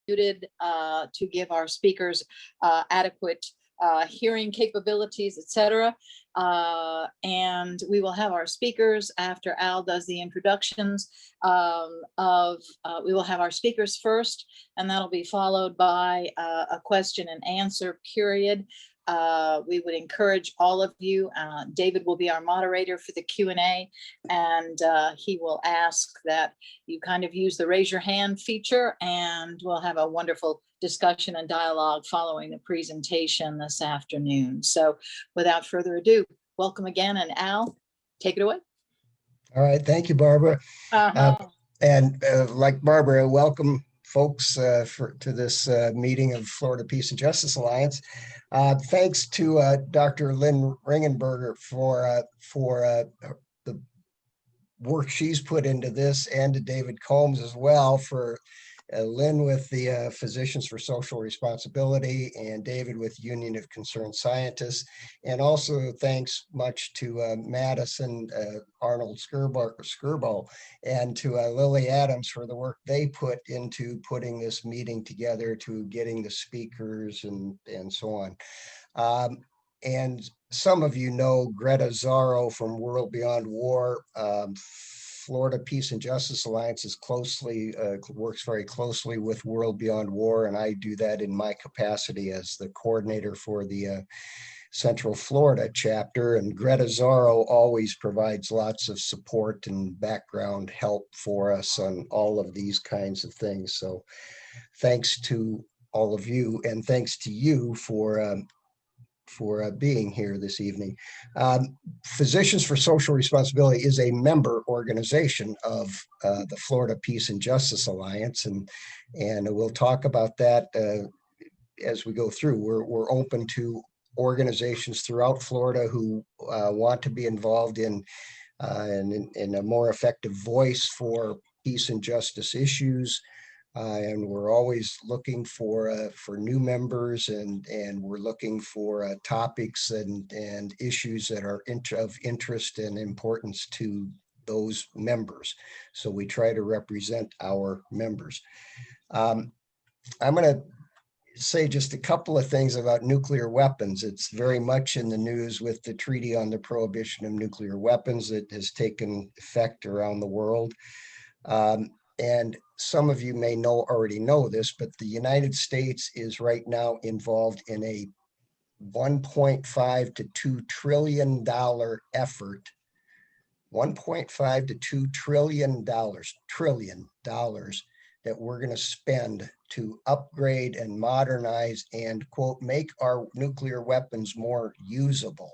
muted to give our speakers adequate hearing capabilities, etc. And we will have our speakers after Al does the introductions we will have our speakers first, and that'll be followed by a question and answer period. We would encourage all of you. David will be our moderator for the Q&A, and he will ask that you kind of use the raise your hand feature, and we'll have a wonderful discussion and dialogue following the presentation this afternoon. So without further ado, welcome again, and Al, take it away. All right, thank you, Barbara. And like Barbara, welcome folks to this meeting of Florida Peace and Justice Alliance. Thanks to Dr. Lynn Ringenberg for the work she's put into this, and to David Combs as well, for Lynn with the Physicians for Social Responsibility, and David with Union of Concerned Scientists. And also thanks much to Madison, Arnold Skirbo, and to Lily Adams for the work they put into putting this meeting together, to getting the speakers and so on. And some of you know Greta Zaro from World Beyond War. Florida Peace and Justice Alliance is works very closely with World Beyond War, and I do that in my capacity as the coordinator for the Central Florida chapter. And Greta Zaro always provides lots of support and background help for us on all of these kinds of things. So thanks to all of you, and thanks to you for being here this evening. Physicians for Social Responsibility is a member organization of the Florida Peace and Justice Alliance, and we'll talk about that as we go through. We're open to organizations throughout Florida who want to be involved in a more effective voice for peace and justice issues. And we're always looking for new members, and we're looking for topics and issues that are of interest and importance to those members. So we try to represent our members. I'm going to say just a couple of things about nuclear weapons. It's very much in the news with the Treaty on the Prohibition of Nuclear Weapons that has taken effect around the world. And some of you may already know this, but the United States is right now involved in a $1.5 to $2 trillion effort. $1.5 to $2 trillion that we're going to spend to upgrade and modernize and, quote, make our nuclear weapons more usable.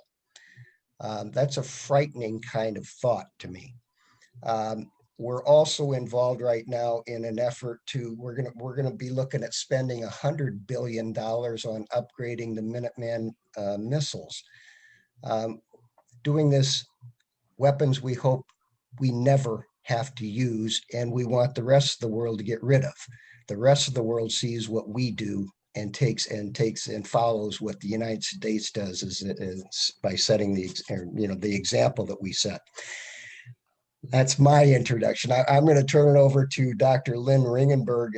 That's a frightening kind of thought to me. We're also involved right now in an effort to, we're going to be looking at spending $100 billion on upgrading the Minuteman missiles. Doing this, weapons we hope we never have to use, and we want the rest of the world to get rid of. The rest of the world sees what we do and takes and follows what the United States does is by setting the example that we set. That's my introduction. I'm going to turn it over to Dr. Lynn Ringenberg,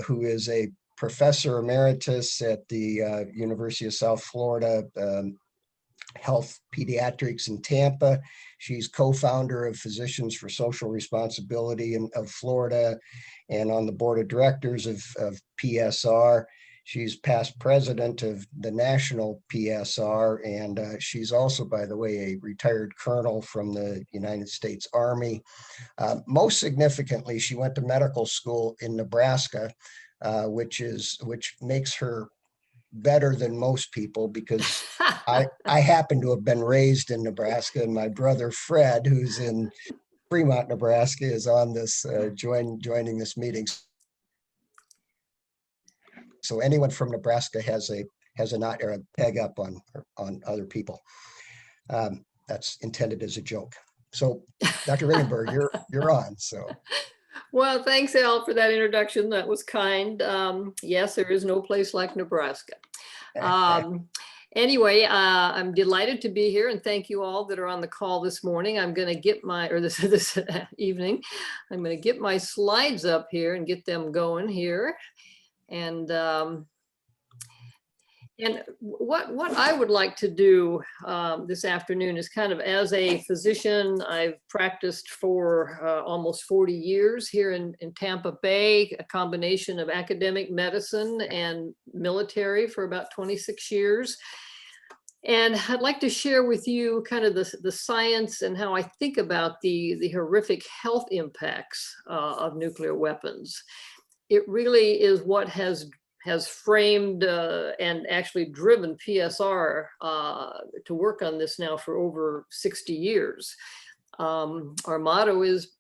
who is a professor emeritus at the University of South Florida Health Pediatrics in Tampa. She's co-founder of Physicians for Social Responsibility of Florida and on the board of directors of PSR. She's past president of the national PSR, and she's also, by the way, a retired colonel from the United States Army. Most significantly, she went to medical school in Nebraska, which makes her better than most people, because I happen to have been raised in Nebraska, and my brother Fred, who's in Fremont, Nebraska, is on this joining this meeting. So anyone from Nebraska has a knot or a peg up on other people. That's intended as a joke. So Dr. Ringenberg, you're on. So. Well, thanks, Al, for that introduction. That was kind. Yes, there is no place like Nebraska. Anyway, I'm delighted to be here, and thank you all that are on the call this morning. I'm going to get this evening, I'm going to get my slides up here and get them going here. And what I would like to do this afternoon is kind of, as a physician, I've practiced for almost 40 years here in Tampa Bay, a combination of academic medicine and military for about 26 years. And I'd like to share with you kind of the science and how I think about the horrific health impacts of nuclear weapons. It really is what has framed and actually driven PSR to work on this now for over 60 years. Our motto is,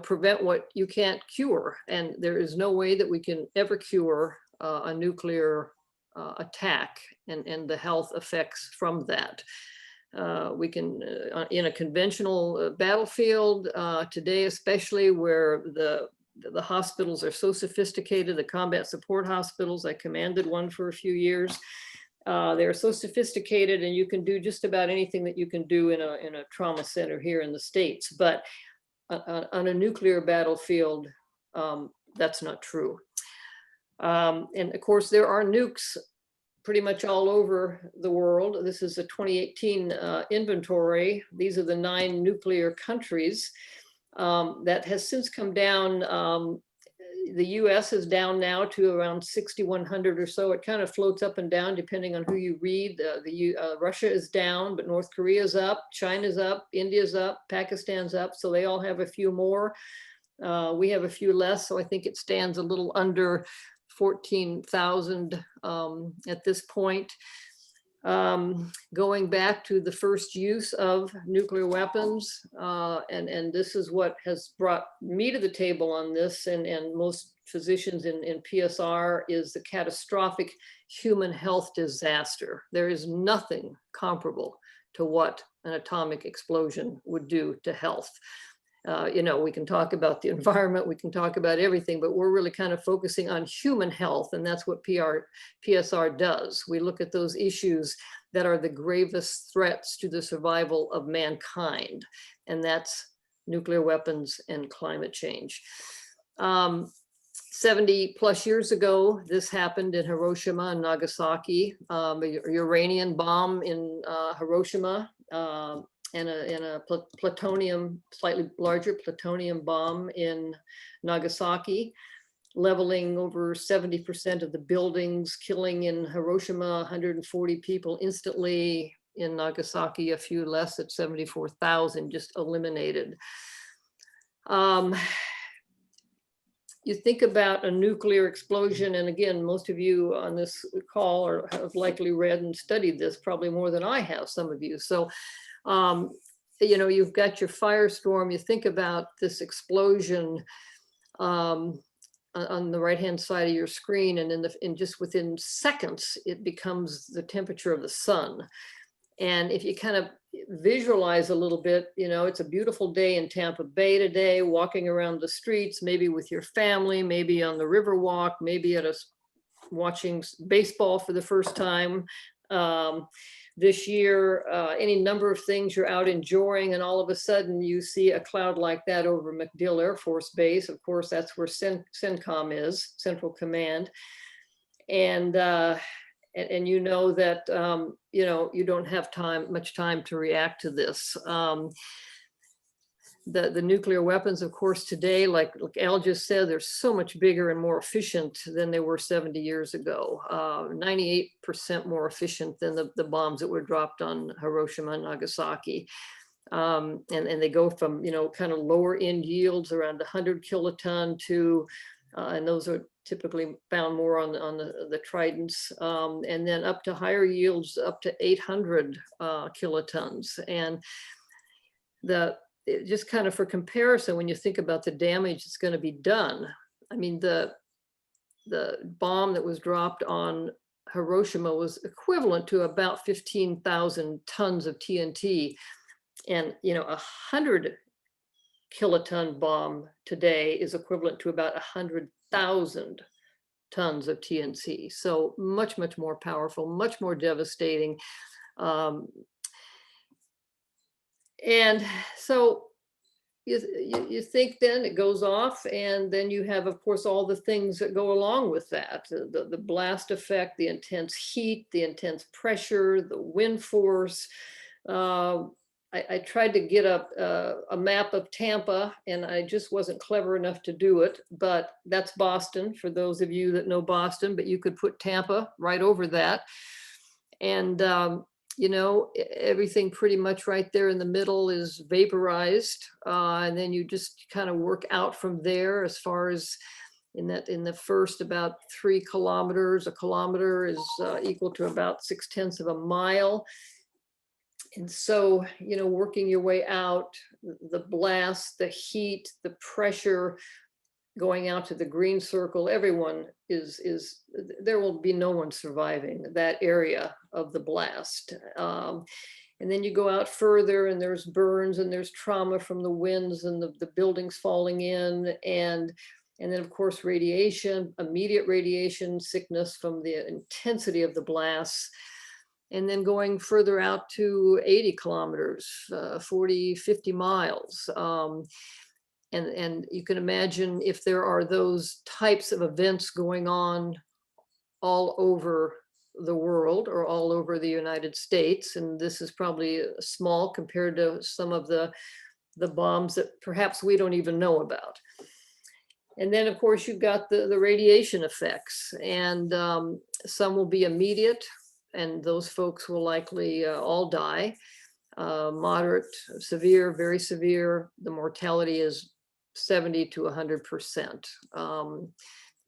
prevent what you can't cure. And there is no way that we can ever cure a nuclear attack and the health effects from that. We can, in a conventional battlefield today, especially where the hospitals are so sophisticated, the combat support hospitals, I commanded one for a few years. They're so sophisticated, and you can do just about anything that you can do in a trauma center here in the States. But on a nuclear battlefield, that's not true. And of course, there are nukes pretty much all over the world. This is a 2018 inventory. These are the 9 nuclear countries. That has since come down. The US is down now to around 6,100 or so. It kind of floats up and down depending on who you read. Russia is down, but North Korea is up, China's up, India's up, Pakistan's up. So they all have a few more. We have a few less. So I think it stands a little under 14,000 at this point. Going back to the first use of nuclear weapons, and this is what has brought me to the table on this, and most physicians in PSR, is the catastrophic human health disaster. There is nothing comparable to what an atomic explosion would do to health. We can talk about the environment, we can talk about everything, but we're really kind of focusing on human health, and that's what PSR does. We look at those issues that are the gravest threats to the survival of mankind, and that's nuclear weapons and climate change. 70 plus years ago, this happened in Hiroshima and Nagasaki, a uranium bomb in Hiroshima, and a plutonium, slightly larger plutonium bomb in Nagasaki, leveling over 70% of the buildings, killing in Hiroshima 140 people instantly, in Nagasaki a few less, at 74,000, just eliminated. You think about a nuclear explosion, and again, most of you on this call have likely read and studied this, probably more than I have, some of you. So you've got your firestorm. You think about this explosion on the right-hand side of your screen, and in just within seconds, it becomes the temperature of the sun. And if you kind of visualize a little bit, it's a beautiful day in Tampa Bay today, walking around the streets, maybe with your family, maybe on the Riverwalk, maybe watching baseball for the first time. This year, any number of things you're out enjoying, and all of a sudden you see a cloud like that over MacDill Air Force Base. Of course, that's where CENTCOM is, Central Command. And you know that, you don't have much time to react to this. The nuclear weapons, of course, today, like Al just said, they're so much bigger and more efficient than they were 70 years ago. 98% more efficient than the bombs that were dropped on Hiroshima and Nagasaki. And they go from, kind of lower end yields around 100 kiloton to, and those are typically found more on the Tridents, and then up to higher yields, up to 800 kilotons. And just kind of for comparison, when you think about the damage that's going to be done, I mean, the bomb that was dropped on Hiroshima was equivalent to about 15,000 tons of TNT. And, 100 kiloton bomb today is equivalent to about 100,000 tons of TNT. So much, much more powerful, much more devastating. And so you think then it goes off, and then you have, of course, all the things that go along with that, the blast effect, the intense heat, the intense pressure, the wind force. I tried to get a map of Tampa, and I just wasn't clever enough to do it, but that's Boston, for those of you that know Boston, but you could put Tampa right over that. And, you know, everything pretty much right there in the middle is vaporized. And then you just kind of work out from there as far as in the first about 3 kilometers. A kilometer is equal to about 0.6 of a mile. And so, you know, working your way out, the blast, the heat, the pressure, going out to the green circle, everyone there will be no one surviving that area of the blast. And then you go out further, and there's burns, and there's trauma from the winds and the buildings falling in. And then, of course, radiation, immediate radiation sickness from the intensity of the blasts. And then going further out to 80 kilometers, 40, 50 miles. And you can imagine if there are those types of events going on all over the world or all over the United States, and this is probably small compared to some of the bombs that perhaps we don't even know about. And then, of course, you've got the radiation effects, and some will be immediate, and those folks will likely all die. Moderate, severe, very severe, the mortality is 70 to 100%.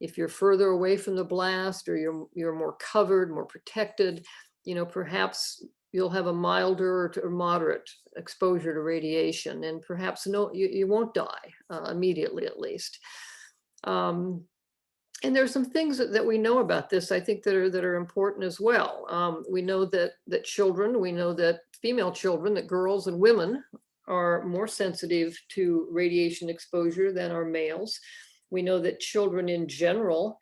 If you're further away from the blast, or you're more covered, more protected, you know, perhaps you'll have a milder or moderate exposure to radiation, and perhaps you won't die immediately, at least. And there's some things that we know about this, I think, that are important as well. We know that children, we know that female children, that girls and women are more sensitive to radiation exposure than are males. We know that children in general,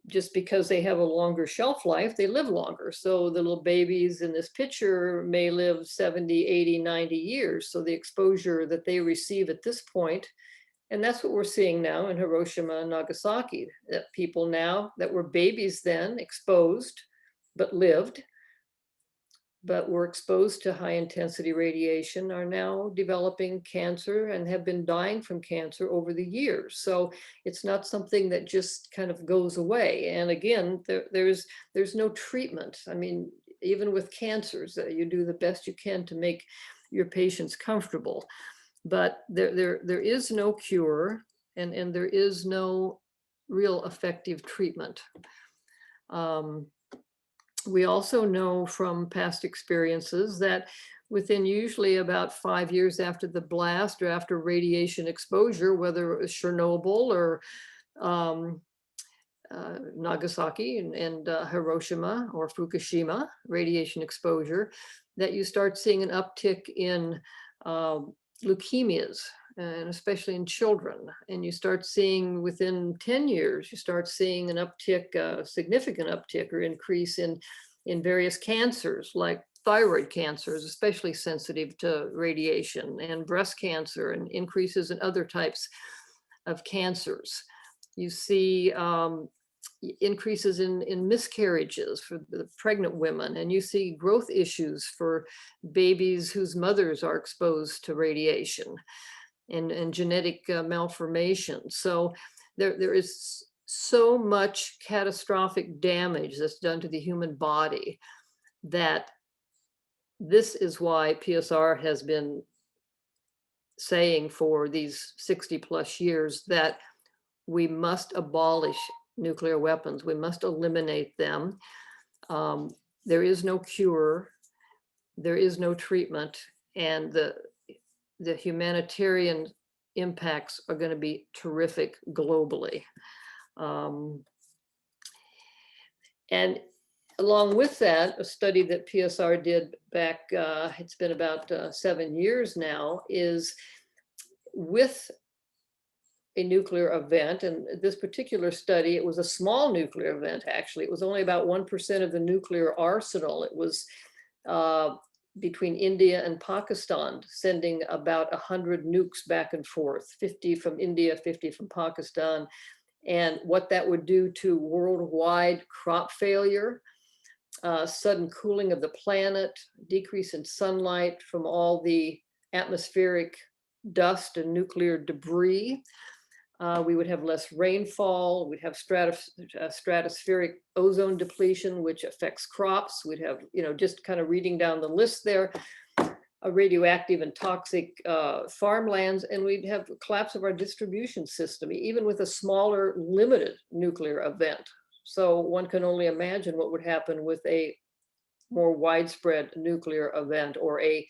just because they have a longer shelf life, they live longer. So the little babies in this picture may live 70, 80, 90 years. So the exposure that they receive at this point, and that's what we're seeing now in Hiroshima and Nagasaki, that people now that were babies then, exposed, but lived, but were exposed to high intensity radiation, are now developing cancer and have been dying from cancer over the years. So it's not something that just kind of goes away. And again, there's no treatment. I mean, even with cancers, you do the best you can to make your patients comfortable. But there is no cure, and there is no real effective treatment. We also know from past experiences that within usually about 5 years after the blast or after radiation exposure, whether it was Chernobyl or Nagasaki and Hiroshima or Fukushima radiation exposure, that you start seeing an uptick in leukemias, and especially in children. And you start seeing within 10 years, you start seeing an uptick, a significant uptick or increase in various cancers, like thyroid cancers, especially sensitive to radiation, and breast cancer, and increases in other types of cancers. You see increases in miscarriages for the pregnant women, and you see growth issues for babies whose mothers are exposed to radiation, and genetic malformation. So there is so much catastrophic damage that's done to the human body, that this is why PSR has been saying for these 60 plus years that we must abolish nuclear weapons. We must eliminate them. There is no cure. There is no treatment. And the humanitarian impacts are going to be terrific globally. And along with that, a study that PSR did back, it's been about 7 years now, is with a nuclear event. And this particular study, it was a small nuclear event, actually. It was only about 1% of the nuclear arsenal. It was between India and Pakistan, sending about 100 nukes back and forth, 50 from India, 50 from Pakistan, and what that would do to worldwide crop failure, sudden cooling of the planet, decrease in sunlight from all the atmospheric dust and nuclear debris. We would have less rainfall. We'd have stratospheric ozone depletion, which affects crops. We'd have, just kind of reading down the list there, radioactive and toxic farmlands, and we'd have a collapse of our distribution system, even with a smaller, limited nuclear event. So one can only imagine what would happen with a more widespread nuclear event, or a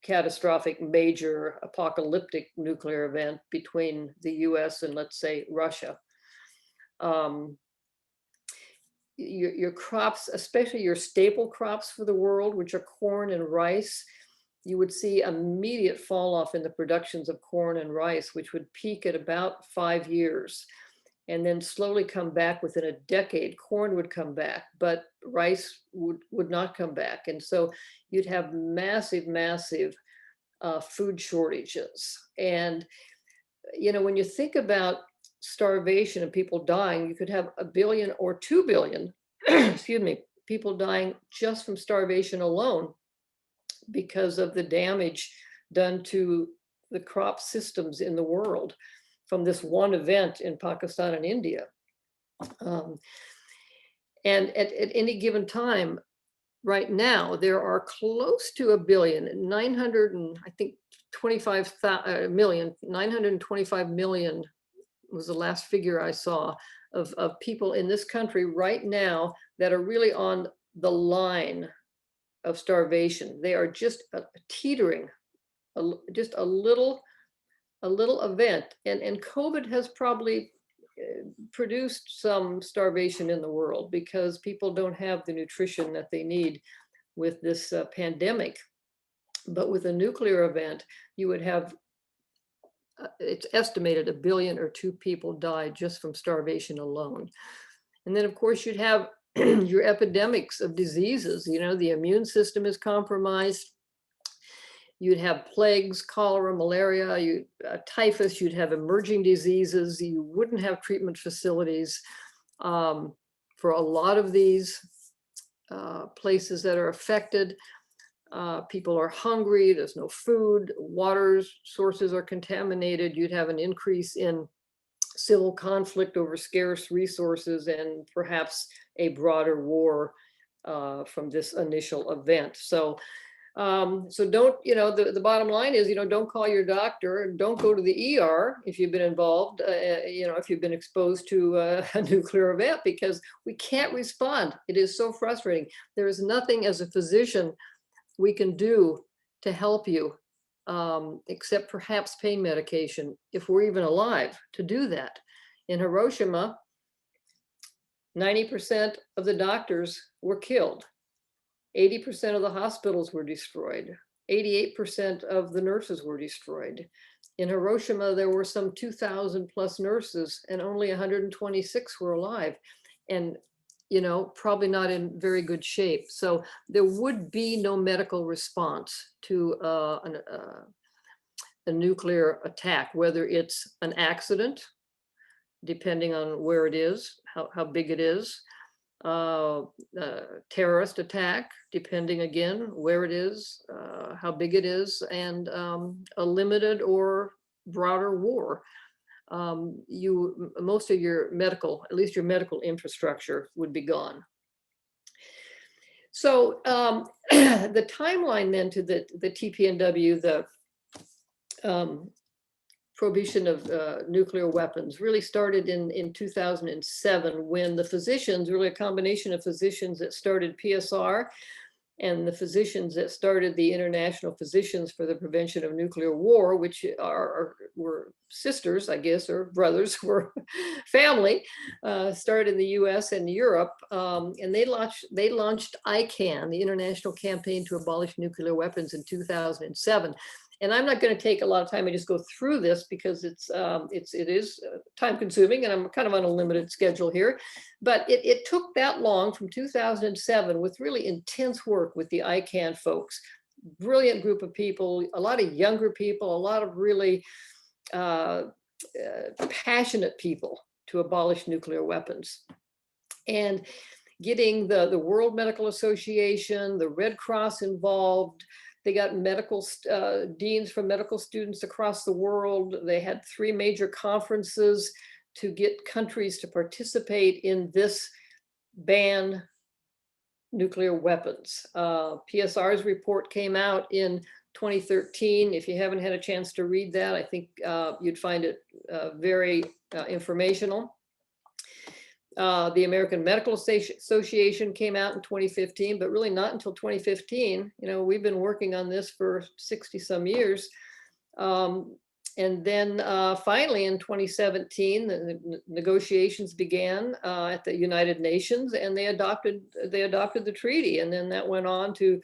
catastrophic, major, apocalyptic nuclear event between the US and, let's say, Russia. Your crops, especially your staple crops for the world, which are corn and rice, you would see immediate fall off in the productions of corn and rice, which would peak at about 5 years and then slowly come back within a decade. Corn would come back, but rice would not come back. And so you'd have massive, massive food shortages. And, when you think about starvation and people dying, you could have 1 billion or 2 billion, excuse me, people dying just from starvation alone because of the damage done to the crop systems in the world from this one event in Pakistan and India. And at any given time, right now, there are close to 925 million was the last figure I saw of people in this country right now that are really on the line of starvation. They are just teetering, just a little event. And COVID has probably produced some starvation in the world because people don't have the nutrition that they need with this pandemic. But with a nuclear event, you would have, it's estimated 1 billion or 2 people die just from starvation alone. And then of course you'd have your epidemics of diseases. The immune system is compromised. You'd have plagues, cholera, malaria, typhus. You'd have emerging diseases. You wouldn't have treatment facilities for a lot of these places that are affected. People are hungry. There's no food. Water sources are contaminated. You'd have an increase in civil conflict over scarce resources and perhaps a broader war from this initial event. So don't, the bottom line is, don't call your doctor, don't go to the ER if you've been involved, if you've been exposed to a nuclear event, because we can't respond. It is so frustrating. There is nothing as a physician we can do to help you, except perhaps pain medication, if we're even alive to do that. In Hiroshima, 90% of the doctors were killed. 80% of the hospitals were destroyed. 88% of the nurses were destroyed. In Hiroshima, there were some 2,000 plus nurses and only 126 were alive. And probably not in very good shape. So there would be no medical response to a nuclear attack, whether it's an accident, depending on where it is, how big it is, terrorist attack, depending again where it is, how big it is, and a limited or broader war. Most of your medical, at least your medical infrastructure, would be gone. So the timeline then to the TPNW, the prohibition of nuclear weapons, really started in 2007, when the physicians, really a combination of physicians that started PSR and the physicians that started the International Physicians for the Prevention of Nuclear War, which were sisters, I guess, or brothers, were family, started in the US and Europe. And they launched ICAN, the International Campaign to Abolish Nuclear Weapons, in 2007. And I'm not going to take a lot of time and just go through this because it is time consuming and I'm kind of on a limited schedule here. But it took that long, from 2007, with really intense work with the ICAN folks, brilliant group of people, a lot of younger people, a lot of really passionate people to abolish nuclear weapons. And getting the World Medical Association, the Red Cross involved. They got medical deans from medical students across the world. They had 3 major conferences to get countries to participate in this ban nuclear weapons. PSR's report came out in 2013. If you haven't had a chance to read that, I think you'd find it very informational. The American Medical Association came out in 2015, but really not until 2015. You know, we've been working on this for 60 some years. And then finally in 2017, the negotiations began at the United Nations, and they adopted the treaty. And then that went on to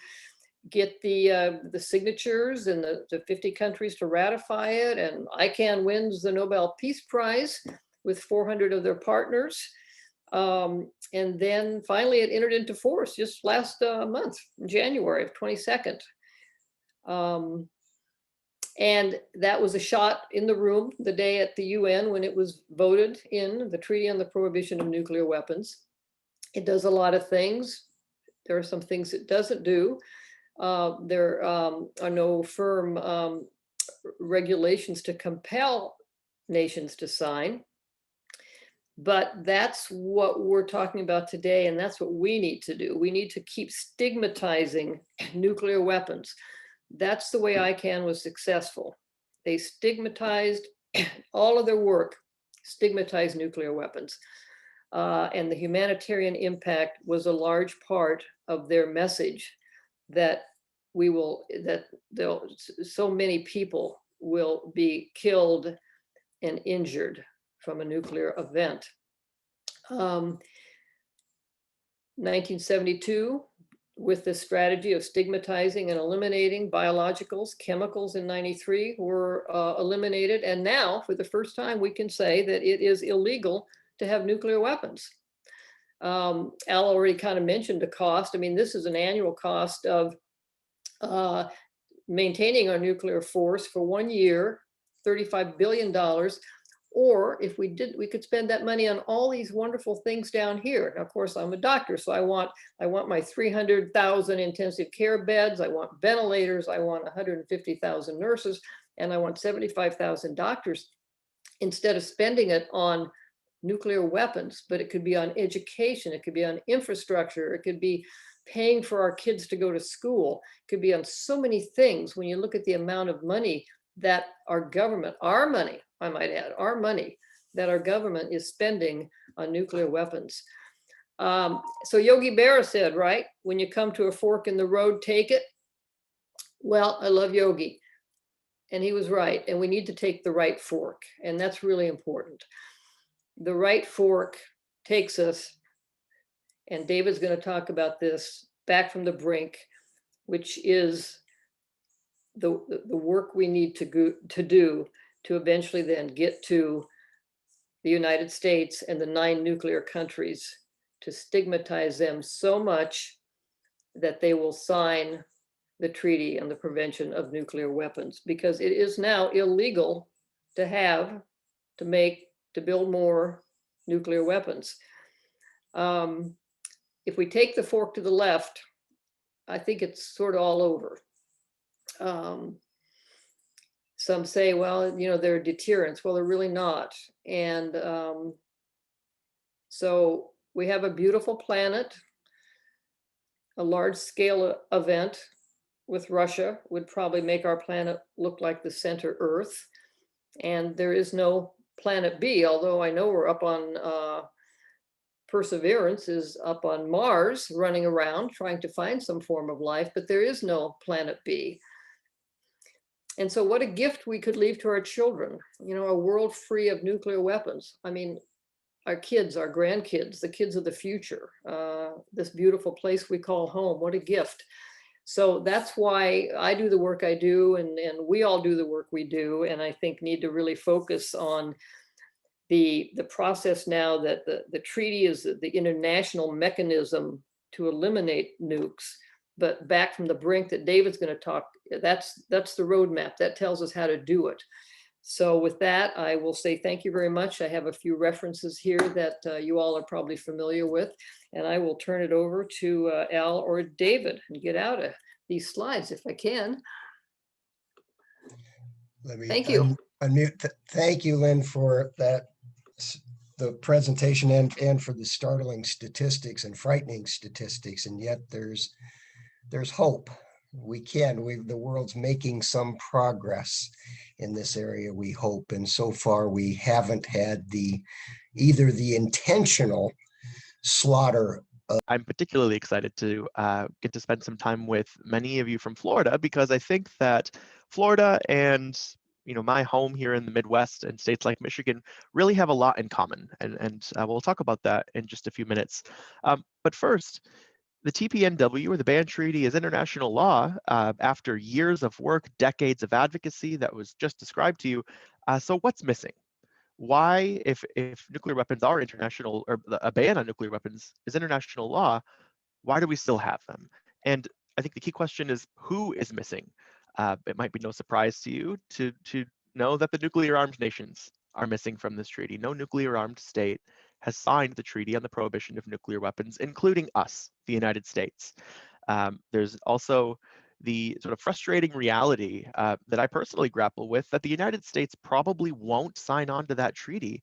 get the signatures and the 50 countries to ratify it. And ICANN wins the Nobel Peace Prize with 400 of their partners. And then finally it entered into force just last month, January of 22nd. And that was a shot in the room the day at the UN when it was voted in, the Treaty on the Prohibition of Nuclear Weapons. It does a lot of things. There are some things it doesn't do. There are no firm regulations to compel nations to sign. But that's what we're talking about today, and that's what we need to do. We need to keep stigmatizing nuclear weapons. That's the way ICANN was successful. They stigmatized all of their work, stigmatized nuclear weapons. And the humanitarian impact was a large part of their message that so many people will be killed and injured from a nuclear event. 1972, with the strategy of stigmatizing and eliminating biologicals, chemicals in 93 were eliminated. And now, for the first time, we can say that it is illegal to have nuclear weapons. Al already kind of mentioned the cost. I mean, this is an annual cost of maintaining our nuclear force for 1 year, $35 billion. Or if we did, we could spend that money on all these wonderful things down here. Now, of course, I'm a doctor, so I want my 300,000 intensive care beds. I want ventilators. I want 150,000 nurses, and I want 75,000 doctors. Instead of spending it on nuclear weapons, but it could be on education. It could be on infrastructure. It could be paying for our kids to go to school. It could be on so many things. When you look at the amount of money that our government, our money, I might add, our money that our government is spending on nuclear weapons. So Yogi Berra said, right, when you come to a fork in the road, take it. Well, I love Yogi, and he was right. And we need to take the right fork, and that's really important. The right fork takes us, and David's going to talk about this, back from the brink, which is the work we need to do to eventually then get to the United States and the 9 nuclear countries, to stigmatize them so much that they will sign the Treaty on the Prevention of Nuclear Weapons, because it is now illegal to build more nuclear weapons. If we take the fork to the left, I think it's sort of all over. Some say, well, you know, they're deterrents. Well, they're really not. And so we have a beautiful planet. A large scale event with Russia would probably make our planet look like the center Earth. And there is no planet B, although I know we're up on, Perseverance is up on Mars, running around trying to find some form of life, but there is no planet B. And so what a gift we could leave to our children, you know, a world free of nuclear weapons. I mean, our kids, our grandkids, the kids of the future, this beautiful place we call home, what a gift. So that's why I do the work I do, and we all do the work we do, and I think need to really focus on the process now that the treaty is the international mechanism to eliminate nukes. but back from the brink that David's going to talk, that's the roadmap that tells us how to do it. So with that, I will say thank you very much. I have a few references here that you all are probably familiar with, and I will turn it over to Al or David and get out of these slides if I can. Let me Thank you. unmute. Thank you, Lynn, for that, the presentation and for the startling statistics and frightening statistics. And yet there's hope. The world's making some progress in this area, we hope. And so far we haven't had either the intentional slaughter. I'm particularly excited to get to spend some time with many of you from Florida, because I think that Florida and my home here in the Midwest and states like Michigan really have a lot in common, and we'll talk about that in just a few minutes. But first, the TPNW, or the Ban Treaty, is international law after years of work, decades of advocacy that was just described to you. So what's missing? Why, if nuclear weapons are international, or a ban on nuclear weapons is international law, why do we still have them? And I think the key question is, who is missing? It might be no surprise to you to know that the nuclear armed nations are missing from this treaty. No nuclear armed state has signed the treaty on the prohibition of nuclear weapons, including us, the United States. There's also the sort of frustrating reality that I personally grapple with, that the United States probably won't sign on to that treaty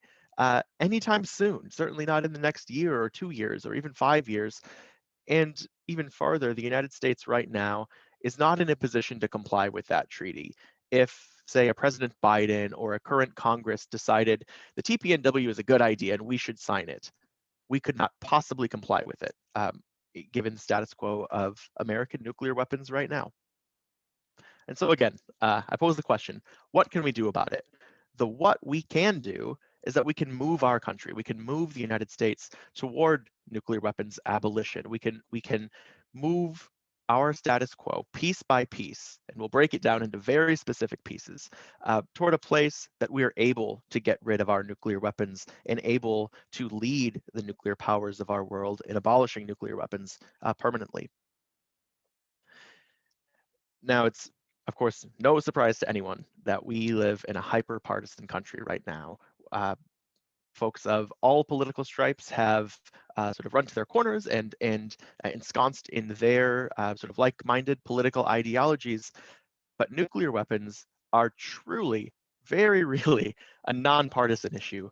anytime soon, certainly not in the next year or 2 years or even 5 years. And even farther, the United States right now is not in a position to comply with that treaty. If, say, a President Biden or a current Congress decided the TPNW is a good idea and we should sign it, we could not possibly comply with it, given the status quo of American nuclear weapons right now. And so again, I pose the question, what can we do about it? What we can do is that we can move our country, we can move the United States toward nuclear weapons abolition. We can move our status quo piece by piece, and we'll break it down into very specific pieces toward a place that we are able to get rid of our nuclear weapons and able to lead the nuclear powers of our world in abolishing nuclear weapons permanently. Now, it's, of course, no surprise to anyone that we live in a hyper-partisan country right now. Folks of all political stripes have sort of run to their corners and ensconced in their sort of like-minded political ideologies. But nuclear weapons are truly, very really, a nonpartisan issue.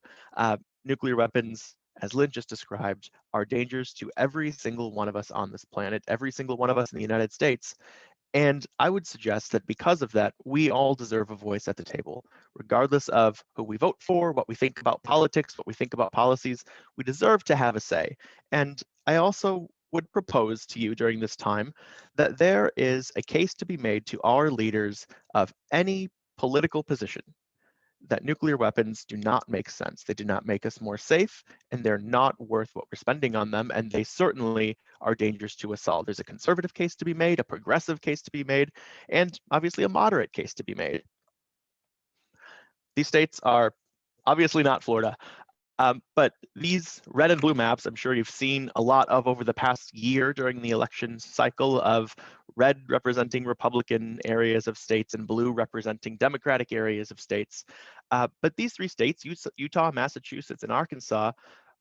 Nuclear weapons, as Lynn just described, are dangers to every single one of us on this planet, every single one of us in the United States. And I would suggest that because of that, we all deserve a voice at the table, regardless of who we vote for, what we think about politics, what we think about policies. We deserve to have a say. And I also would propose to you during this time that there is a case to be made to our leaders of any political position that nuclear weapons do not make sense. They do not make us more safe, and they're not worth what we're spending on them, and they certainly are dangerous to us all. There's a conservative case to be made, a progressive case to be made, and obviously a moderate case to be made. These states are obviously not Florida, but these red and blue maps, I'm sure you've seen a lot of over the past year during the election cycle, of red representing Republican areas of states and blue representing Democratic areas of states. But these three states, Utah, Massachusetts, and Arkansas,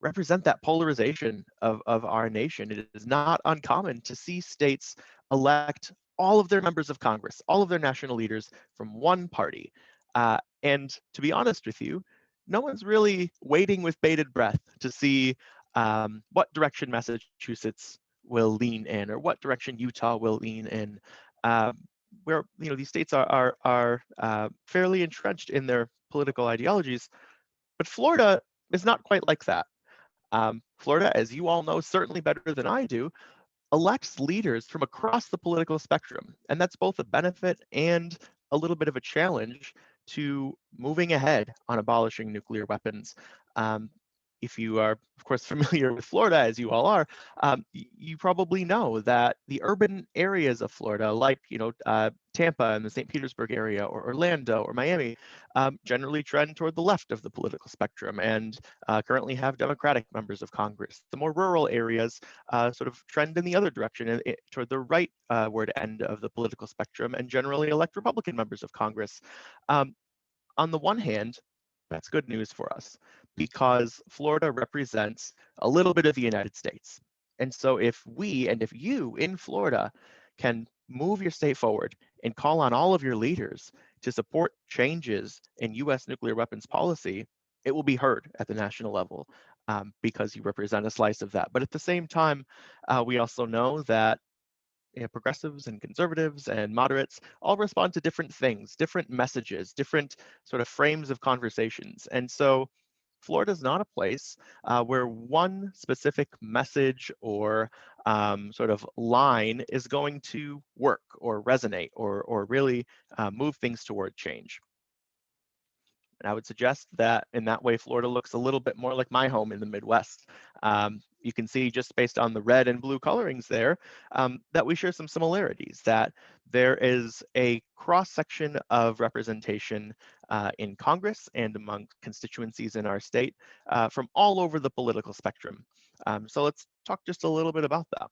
represent that polarization of our nation. It is not uncommon to see states elect all of their members of Congress, all of their national leaders from one party. And to be honest with you, no one's really waiting with bated breath to see what direction Massachusetts will lean in, or what direction Utah will lean in, where these states are fairly entrenched in their political ideologies. But Florida is not quite like that. Florida, as you all know certainly better than I do, elects leaders from across the political spectrum, and that's both a benefit and a little bit of a challenge to moving ahead on abolishing nuclear weapons. if you are, of course, familiar with Florida, as you all are, you probably know that the urban areas of Florida, like Tampa and the St. Petersburg area, or Orlando or Miami, generally trend toward the left of the political spectrum and currently have Democratic members of Congress. The more rural areas sort of trend in the other direction, toward the rightward end of the political spectrum, and generally elect Republican members of Congress. On the one hand, that's good news for us because Florida represents a little bit of the United States. And so if we and if you in Florida can move your state forward and call on all of your leaders to support changes in US nuclear weapons policy, it will be heard at the national level because you represent a slice of that. But at the same time, we also know that progressives and conservatives and moderates all respond to different things, different messages, different sort of frames of conversations. And so Florida is not a place where one specific message or sort of line is going to work or resonate or really move things toward change. And I would suggest that in that way, Florida looks a little bit more like my home in the Midwest. You can see just based on the red and blue colorings there, that we share some similarities, that there is a cross-section of representation in Congress and among constituencies in our state from all over the political spectrum. So let's talk just a little bit about that.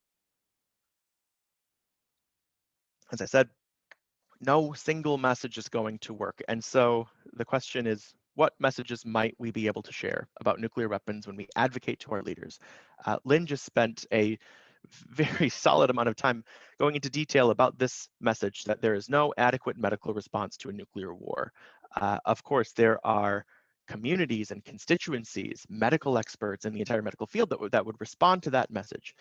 As I said, no single message is going to work. And so the question is, what messages might we be able to share about nuclear weapons when we advocate to our leaders? Lynn just spent a very solid amount of time going into detail about this message, that there is no adequate medical response to a nuclear war. Of course, there are communities and constituencies, medical experts in the entire medical field that would respond to that message.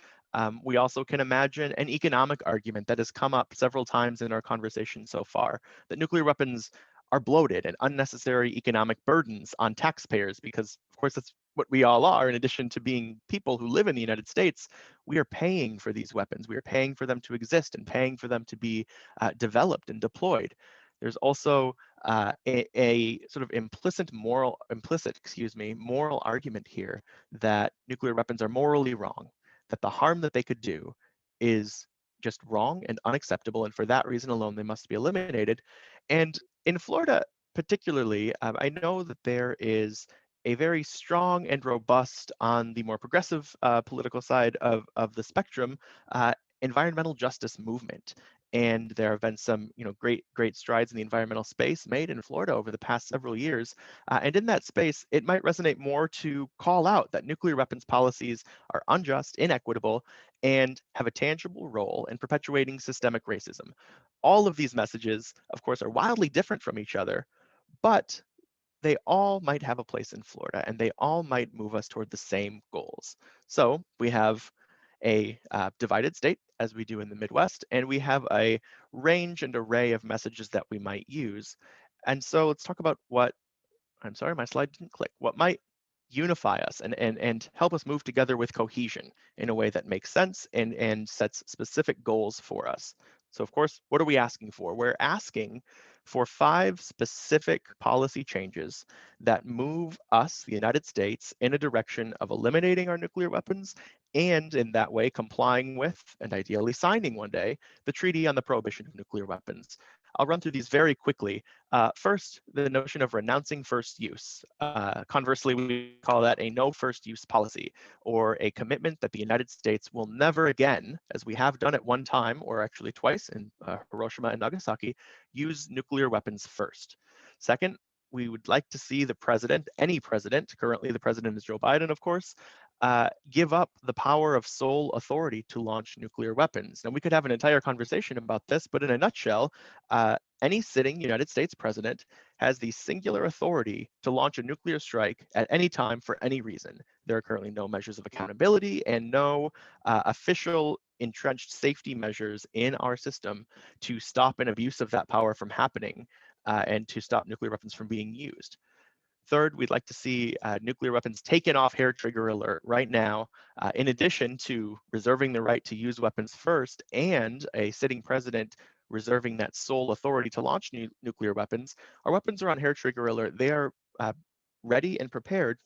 We also can imagine an economic argument that has come up several times in our conversation so far, that nuclear weapons are bloated and unnecessary economic burdens on taxpayers, because of course that's what we all are. In addition to being people who live in the United States, we are paying for these weapons. We are paying for them to exist and paying for them to be developed and deployed. There's also a sort of implicit moral argument here that nuclear weapons are morally wrong, that the harm that they could do is just wrong and unacceptable, and for that reason alone, they must be eliminated. And in Florida, particularly, I know that there is a very strong and robust, on the more progressive political side of the spectrum, environmental justice movement. And there have been some, great strides in the environmental space made in Florida over the past several years. And in that space, it might resonate more to call out that nuclear weapons policies are unjust, inequitable, and have a tangible role in perpetuating systemic racism. All of these messages, of course, are wildly different from each other, but they all might have a place in Florida, and they all might move us toward the same goals. So we have a divided state, as we do in the Midwest, and we have a range and array of messages that we might use. And so let's talk about I'm sorry, my slide didn't click, what might unify us and help us move together with cohesion in a way that makes sense and sets specific goals for us. So of course, what are we asking for? We're asking for 5 specific policy changes that move us, the United States, in a direction of eliminating our nuclear weapons, and in that way complying with, and ideally signing one day, the Treaty on the Prohibition of Nuclear Weapons. I'll run through these very quickly. First, the notion of renouncing first use. Conversely, we call that a no first use policy, or a commitment that the United States will never again, as we have done at one time, or actually twice in Hiroshima and Nagasaki, use nuclear weapons first. Second, we would like to see the president, any president, currently the president is Joe Biden, of course, give up the power of sole authority to launch nuclear weapons. Now, we could have an entire conversation about this, but in a nutshell, any sitting United States president has the singular authority to launch a nuclear strike at any time for any reason. There are currently no measures of accountability and no official entrenched safety measures in our system to stop an abuse of that power from happening and to stop nuclear weapons from being used. Third, we'd like to see nuclear weapons taken off hair trigger alert right now, in addition to reserving the right to use weapons first and a sitting president reserving that sole authority to launch nuclear weapons. Our weapons are on hair trigger alert. They are ready and prepared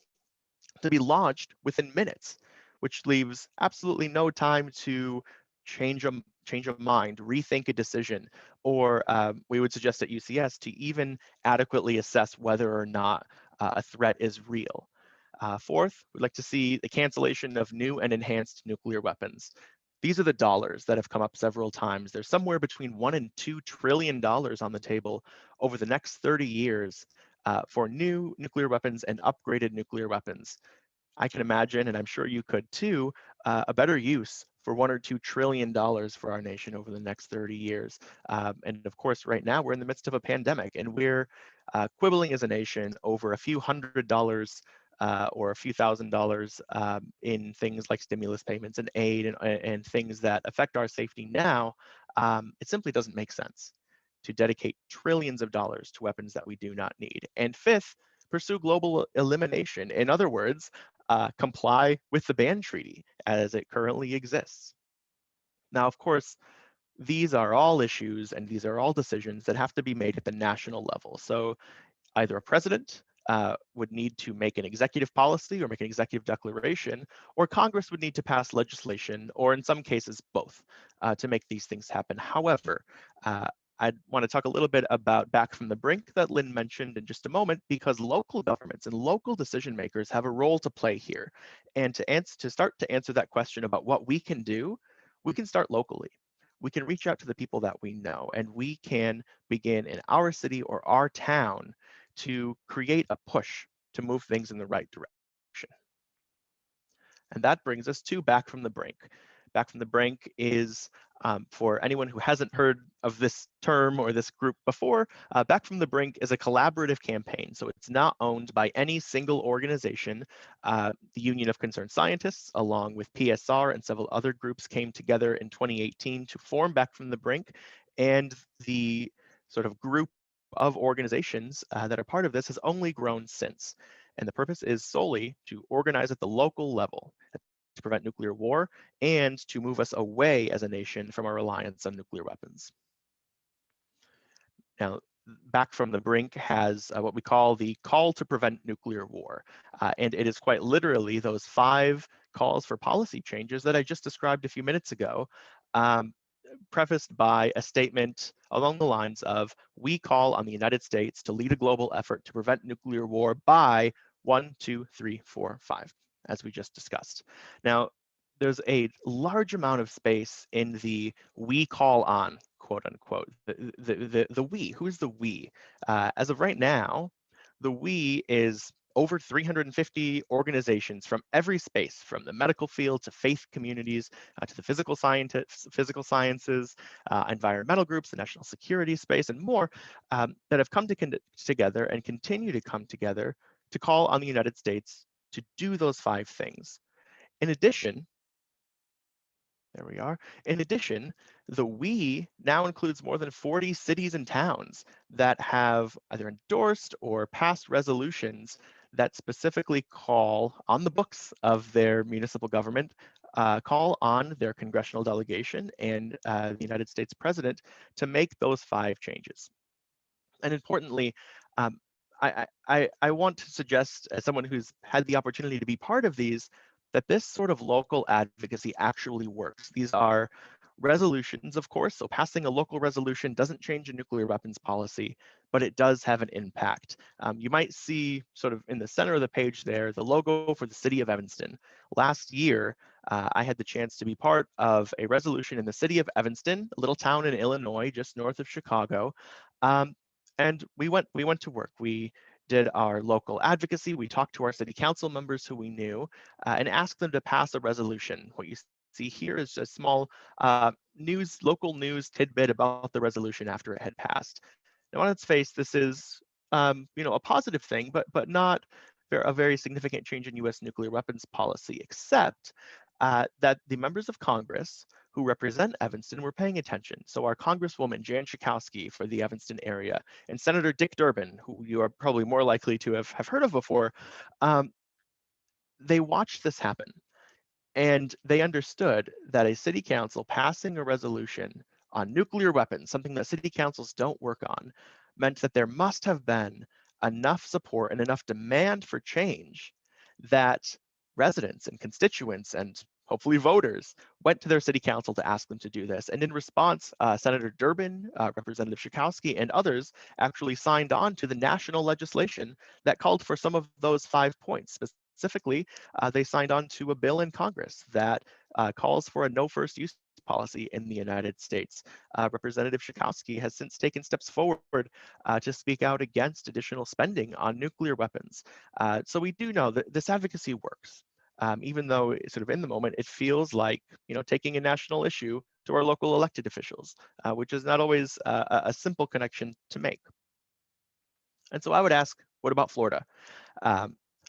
to be launched within minutes, which leaves absolutely no time to change a mind, rethink a decision, or we would suggest at UCS to even adequately assess whether or not a threat is real. Fourth, we'd like to see the cancellation of new and enhanced nuclear weapons. These are the dollars that have come up several times. There's somewhere between $1 and $2 trillion on the table over the next 30 years for new nuclear weapons and upgraded nuclear weapons. I can imagine, and I'm sure you could too, a better use for $1 or $2 trillion for our nation over the next 30 years. And of course, right now we're in the midst of a pandemic, and we're quibbling as a nation over a few $100 or a few $1,000s in things like stimulus payments and aid and things that affect our safety now. It simply doesn't make sense to dedicate trillions of dollars to weapons that we do not need. And fifth, pursue global elimination. In other words, comply with the ban treaty as it currently exists. Now, of course, these are all issues and these are all decisions that have to be made at the national level. So either a president would need to make an executive policy or make an executive declaration, or Congress would need to pass legislation, or in some cases, both, to make these things happen. However, I want to talk a little bit about Back from the Brink that Lynn mentioned in just a moment, because local governments and local decision makers have a role to play here. And to start to answer that question about what we can do, we can start locally. We can reach out to the people that we know, and we can begin in our city or our town to create a push to move things in the right direction. And that brings us to Back from the Brink. Back from the Brink is, for anyone who hasn't heard of this term or this group before, Back from the Brink is a collaborative campaign. So it's not owned by any single organization. The Union of Concerned Scientists, along with PSR and several other groups, came together in 2018 to form Back from the Brink. And the sort of group of organizations that are part of this has only grown since. And the purpose is solely to organize at the local level to prevent nuclear war and to move us away as a nation from our reliance on nuclear weapons. Now, Back from the Brink has what we call the call to prevent nuclear war. And it is quite literally those 5 calls for policy changes that I just described a few minutes ago, prefaced by a statement along the lines of, we call on the United States to lead a global effort to prevent nuclear war by 1, 2, 3, 4, 5, as we just discussed. Now, there's a large amount of space in the we call on, quote unquote, the we. Who's the we? As of right now, the we is over 350 organizations from every space, from the medical field to faith communities, to the physical sciences, environmental groups, the national security space, and more, that have come together and continue to come together to call on the United States to do those 5 things. In addition, there we are. In addition, the we now includes more than 40 cities and towns that have either endorsed or passed resolutions that specifically call on the books of their municipal government, call on their congressional delegation and the United States president to make those 5 changes. And importantly, I want to suggest, as someone who's had the opportunity to be part of these, that this sort of local advocacy actually works. These are resolutions, of course, so passing a local resolution doesn't change a nuclear weapons policy, but it does have an impact. You might see sort of in the center of the page there, the logo for the city of Evanston. Last year, I had the chance to be part of a resolution in the city of Evanston, a little town in Illinois, just north of Chicago. And we went to work. We did our local advocacy. We talked to our city council members who we knew and asked them to pass a resolution. What you see here is a small local news tidbit about the resolution after it had passed. Now, on its face, this is a positive thing, but not a very significant change in U.S. nuclear weapons policy, except that the members of Congress who represent Evanston were paying attention. So our Congresswoman, Jan Schakowsky for the Evanston area, and Senator Dick Durbin, who you are probably more likely to have heard of before, they watched this happen. And they understood that a city council passing a resolution on nuclear weapons, something that city councils don't work on, meant that there must have been enough support and enough demand for change that residents and constituents and hopefully voters went to their city council to ask them to do this. And in response, Senator Durbin, Representative Schakowsky, and others actually signed on to the national legislation that called for some of those 5 points. Specifically, they signed on to a bill in Congress that calls for a no first use policy in the United States. Representative Schakowsky has since taken steps forward to speak out against additional spending on nuclear weapons. So we do know that this advocacy works. Even though sort of in the moment, it feels like, taking a national issue to our local elected officials, which is not always a simple connection to make. And so I would ask, what about Florida?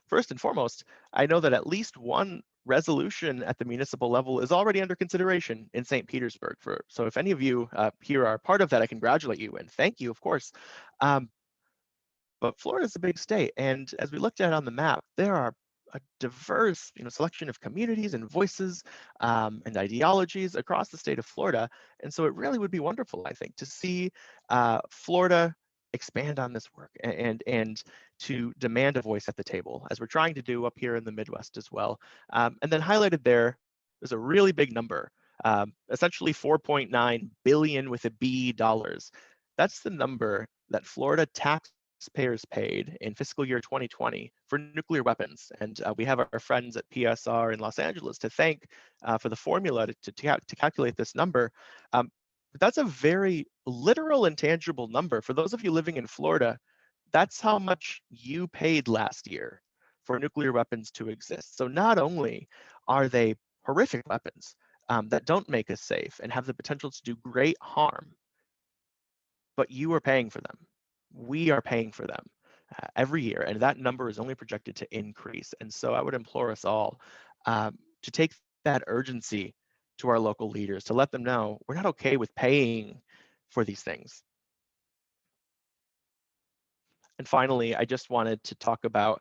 First and foremost, I know that at least one resolution at the municipal level is already under consideration in St. Petersburg. So if any of you here are part of that, I congratulate you and thank you, of course. But Florida is a big state, and as we looked at on the map, there are a diverse selection of communities and voices and ideologies across the state of Florida. And so it really would be wonderful, I think, to see Florida expand on this work and to demand a voice at the table, as we're trying to do up here in the Midwest as well. And then highlighted there's a really big number, essentially 4.9 billion with a B dollars. That's the number that Florida taxpayers paid in fiscal year 2020 for nuclear weapons. And we have our friends at PSR in Los Angeles to thank for the formula to calculate this number. But that's a very literal and tangible number. For those of you living in Florida, that's how much you paid last year for nuclear weapons to exist. So not only are they horrific weapons that don't make us safe and have the potential to do great harm, but you are paying for them. We are paying for them every year, and that number is only projected to increase. And so I would implore us all to take that urgency to our local leaders, to let them know we're not okay with paying for these things. And finally, I just wanted to talk about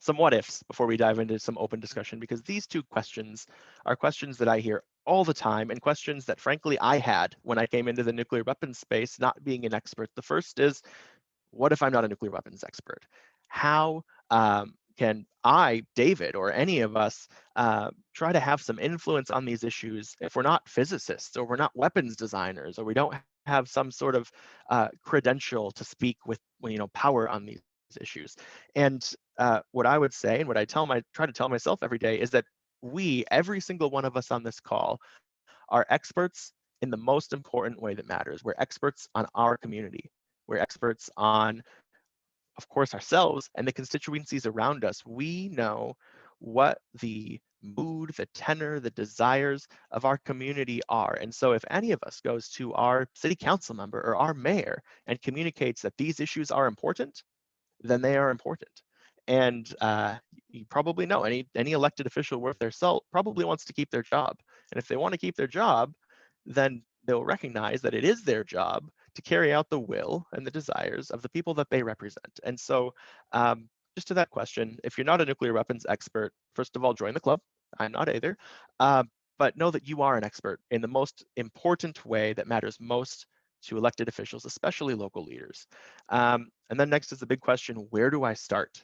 some what ifs before we dive into some open discussion, because these two questions are questions that I hear all the time and questions that frankly I had when I came into the nuclear weapons space, not being an expert. The first is, what if I'm not a nuclear weapons expert? How can I, David, or any of us try to have some influence on these issues if we're not physicists, or we're not weapons designers, or we don't have some sort of credential to speak with power on these issues? And what I would say, and what I try to tell myself every day, is that every single one of us on this call, are experts in the most important way that matters. We're experts on our community. We're experts on, of course, ourselves and the constituencies around us. We know what the mood, the tenor, the desires of our community are. And so if any of us goes to our city council member or our mayor and communicates that these issues are important, then they are important. And you probably know any elected official worth their salt probably wants to keep their job. And if they want to keep their job, then they'll recognize that it is their job to carry out the will and the desires of the people that they represent. And so just to that question, if you're not a nuclear weapons expert, first of all, join the club. I'm not either. But know that you are an expert in the most important way that matters most to elected officials, especially local leaders. And then next is the big question, where do I start?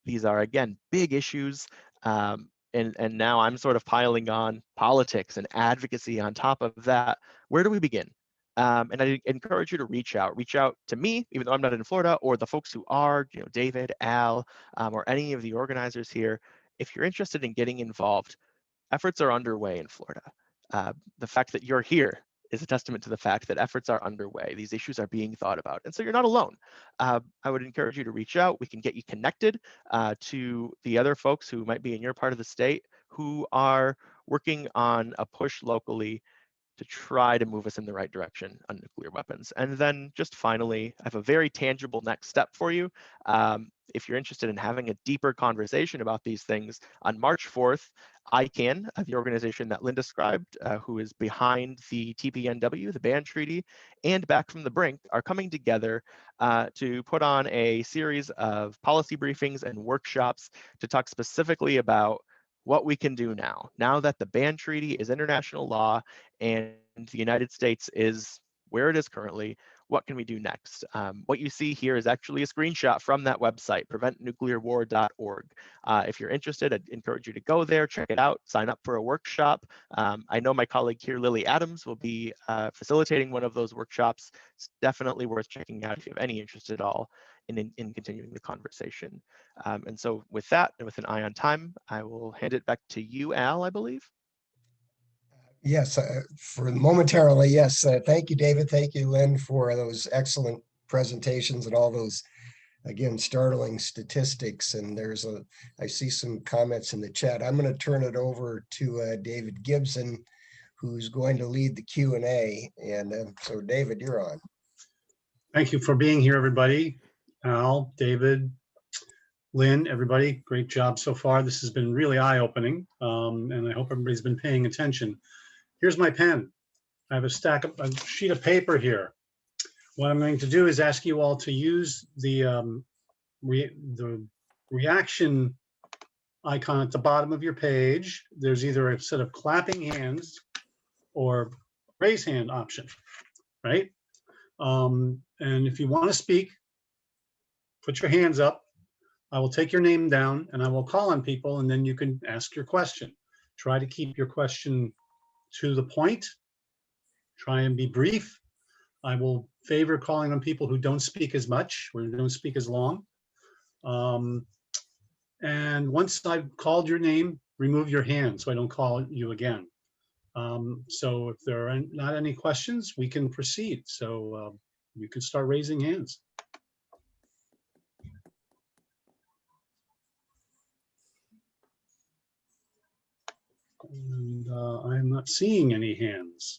These are, again, big issues. And now I'm sort of piling on politics and advocacy on top of that. Where do we begin? And I encourage you to reach out to me, even though I'm not in Florida, or the folks who are, David, Al, or any of the organizers here. If you're interested in getting involved, efforts are underway in Florida. The fact that you're here is a testament to the fact that efforts are underway. These issues are being thought about. And so you're not alone. I would encourage you to reach out. We can get you connected to the other folks who might be in your part of the state who are working on a push locally to try to move us in the right direction on nuclear weapons. And then just finally, I have a very tangible next step for you. If you're interested in having a deeper conversation about these things, on March 4th, ICANN, the organization that Lynn described, who is behind the TPNW, the ban treaty, and Back from the Brink, are coming together to put on a series of policy briefings and workshops to talk specifically about what we can do now that the ban treaty is international law and the United States is where it is currently. what can we do next? What you see here is actually a screenshot from that website, preventnuclearwar.org. If you're interested, I'd encourage you to go there, check it out, sign up for a workshop. I know my colleague here, Lily Adams, will be facilitating one of those workshops. It's definitely worth checking out if you have any interest at all in continuing the conversation. And so with that, and with an eye on time, I will hand it back to you, Al, I believe. Yes, for momentarily, yes. Thank you, David. Thank you, Lynn, for those excellent presentations and all those, again, startling statistics. And I see some comments in the chat. I'm going to turn it over to David Gibson, who's going to lead the Q&A. And so, David, you're on. Thank you for being here, everybody. Al, David, Lynn, everybody, great job so far. This has been really eye-opening, and I hope everybody's been paying attention. Here's my pen. I have a sheet of paper here. What I'm going to do is ask you all to use the reaction icon at the bottom of your page. There's either a set of clapping hands or raise hand option, right? And if you want to speak, put your hands up. I will take your name down and I will call on people, and then you can ask your question. Try to keep your question to the point. Try and be brief. I will favor calling on people who don't speak as much or don't speak as long. And once I've called your name, remove your hand so I don't call you again. So if there are not any questions, we can proceed. So you can start raising hands. And I'm not seeing any hands.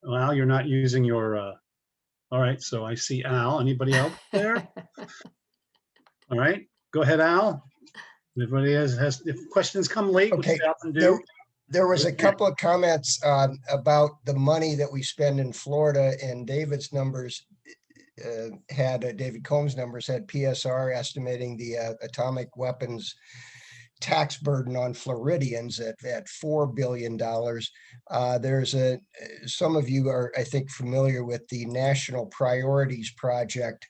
Al, you're not using your, all right, so I see Al. Anybody else there? All right, go ahead, Al. Everybody has if questions come late, Okay, which they often do. There was a couple of comments about the money that we spend in Florida, and David's numbers David Combs' numbers had PSR estimating the atomic weapons tax burden on Floridians at $4 billion. There's some of you are, I think, familiar with the National Priorities Project.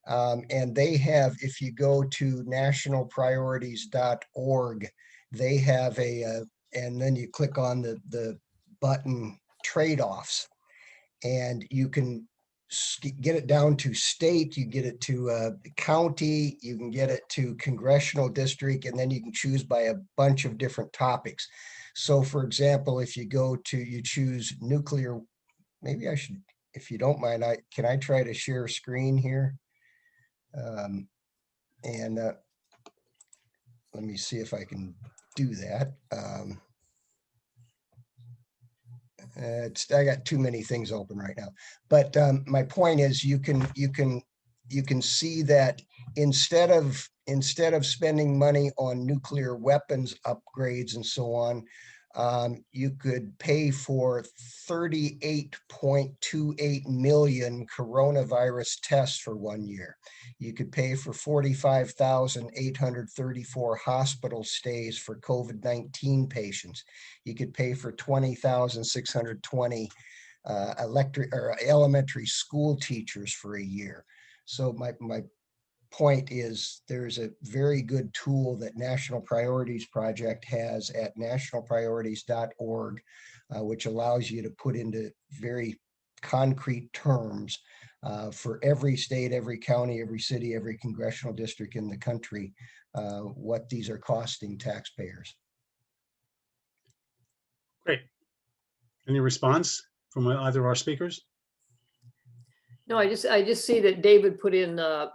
And they have, if you go to nationalpriorities.org, they have and then you click on the button trade-offs, and you can get it down to state, you get it to county, you can get it to congressional district, and then you can choose by a bunch of different topics. So for example, if you choose nuclear, maybe I should, if you don't mind, can I try to share screen here? And let me see if I can do that. I got too many things open right now, but my point is you can see that instead of spending money on nuclear weapons upgrades and so on, you could pay for 38.28 million coronavirus tests for 1 year. You could pay for 45,834 hospital stays for COVID-19 patients. You could pay for 20,620 elementary school teachers for a year. So my point is there's a very good tool that National Priorities Project has at nationalpriorities.org, which allows you to put into very concrete terms for every state, every county, every city, every congressional district in the country, what these are costing taxpayers. Great. Any response from either of our speakers? No, I just see that David put in the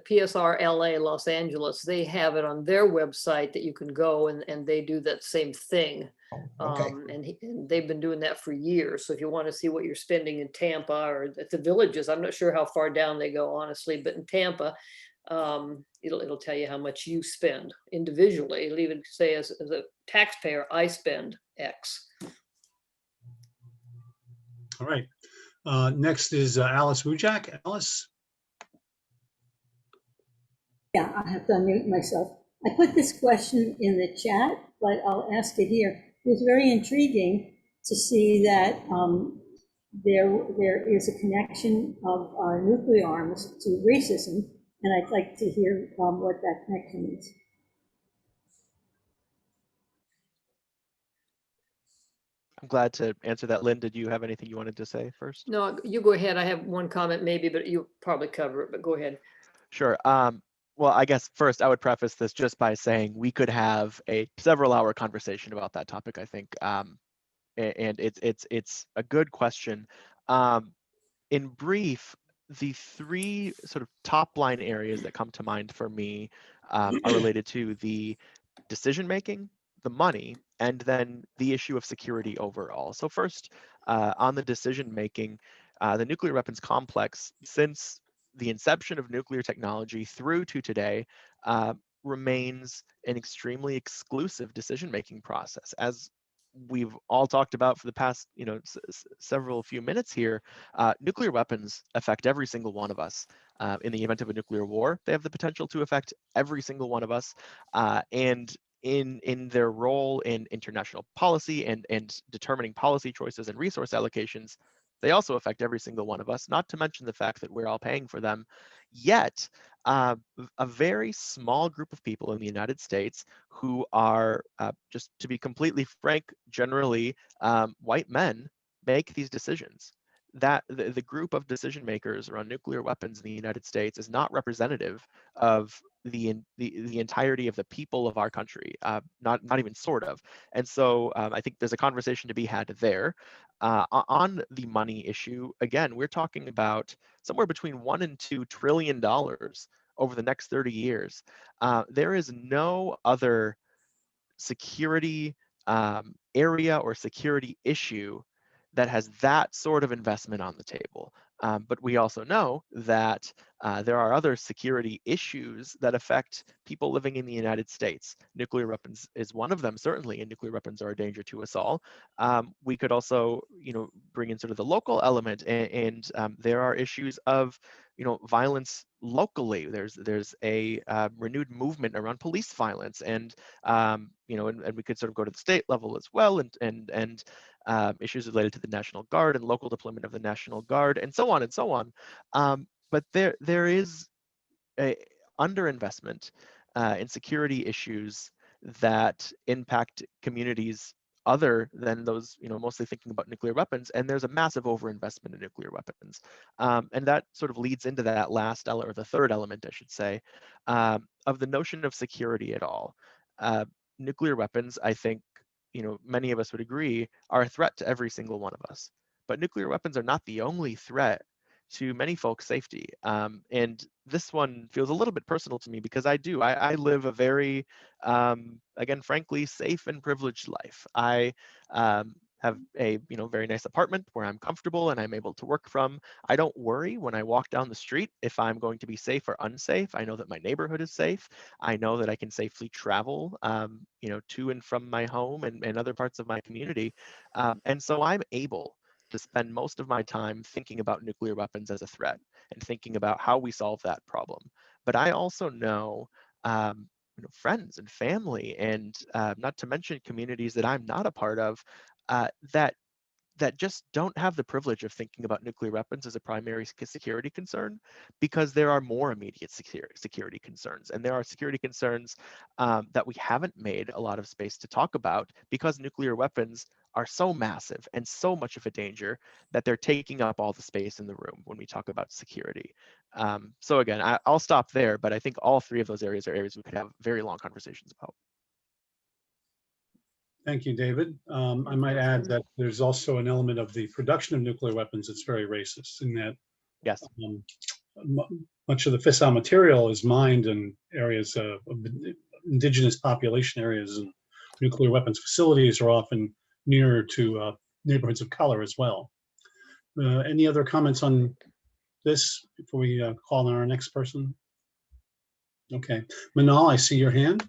PSR LA Los Angeles. They have it on their website that you can go and they do that same thing. Okay. And they've been doing that for years. So if you want to see what you're spending in Tampa or at the villages, I'm not sure how far down they go, honestly, but in Tampa, it'll tell you how much you spend individually. It'll even say as a taxpayer, I spend X. All right. Next is Alice Mujak. Alice? Yeah, I have to unmute myself. I put this question in the chat, but I'll ask it here. It was very intriguing to see that there is a connection of nuclear arms to racism, and I'd like to hear what that connection is. I'm glad to answer that. Lynn, did you have anything you wanted to say first? No, you go ahead. I have one comment maybe, but you'll probably cover it, but go ahead. Sure. Well, I guess first I would preface this just by saying we could have a several-hour conversation about that topic, I think. And it's a good question. In brief, the three sort of top line areas that come to mind for me are related to the decision making, the money, and then the issue of security overall. So first, on the decision making, the nuclear weapons complex, since the inception of nuclear technology through to today, remains an extremely exclusive decision making process. As we've all talked about for the past, several few minutes here, nuclear weapons affect every single one of us. In the event of a nuclear war, they have the potential to affect every single one of us. And in their role in international policy and determining policy choices and resource allocations, they also affect every single one of us, not to mention the fact that we're all paying for them. Yet, a very small group of people in the United States who are, just to be completely frank, generally white men, make these decisions. That the group of decision makers around nuclear weapons in the United States is not representative of the entirety of the people of our country, not even sort of. And so I think there's a conversation to be had there. On the money issue, again, we're talking about somewhere between $1 and $2 trillion over the next 30 years. There is no other security area or security issue that has that sort of investment on the table. But we also know that there are other security issues that affect people living in the United States. Nuclear weapons is one of them, certainly, and nuclear weapons are a danger to us all. We could also, bring in sort of the local element, and there are issues of, violence locally. There's a renewed movement around police violence, and and we could sort of go to the state level as well, and issues related to the National Guard and local deployment of the National Guard, and so on and so on. But there is a underinvestment in security issues that impact communities other than those, mostly thinking about nuclear weapons, and there's a massive overinvestment in nuclear weapons. And that sort of leads into that last element, or the third element, I should say, of the notion of security at all. Nuclear weapons, I think, many of us would agree, are a threat to every single one of us. But nuclear weapons are not the only threat to many folks' safety. And this one feels a little bit personal to me because I live a very, again, frankly, safe and privileged life. I have a very nice apartment where I'm comfortable and I'm able to work from. I don't worry when I walk down the street if I'm going to be safe or unsafe. I know that my neighborhood is safe. I know that I can safely travel, to and from my home and other parts of my community. And so I'm able to spend most of my time thinking about nuclear weapons as a threat and thinking about how we solve that problem. But I also know, friends and family, and not to mention communities that I'm not a part of, that just don't have the privilege of thinking about nuclear weapons as a primary security concern, because there are more immediate security concerns. And there are security concerns that we haven't made a lot of space to talk about because nuclear weapons are so massive and so much of a danger that they're taking up all the space in the room when we talk about security. So again, I'll stop there, but I think all three of those areas are areas we could have very long conversations about. Thank you, David. I might add that there's also an element of the production of nuclear weapons that's very racist, in that Yes. Much of the fissile material is mined in areas of indigenous population areas, and nuclear weapons facilities are often nearer to neighborhoods of color as well. Any other comments on this before we call on our next person? Okay, Manal, I see your hand.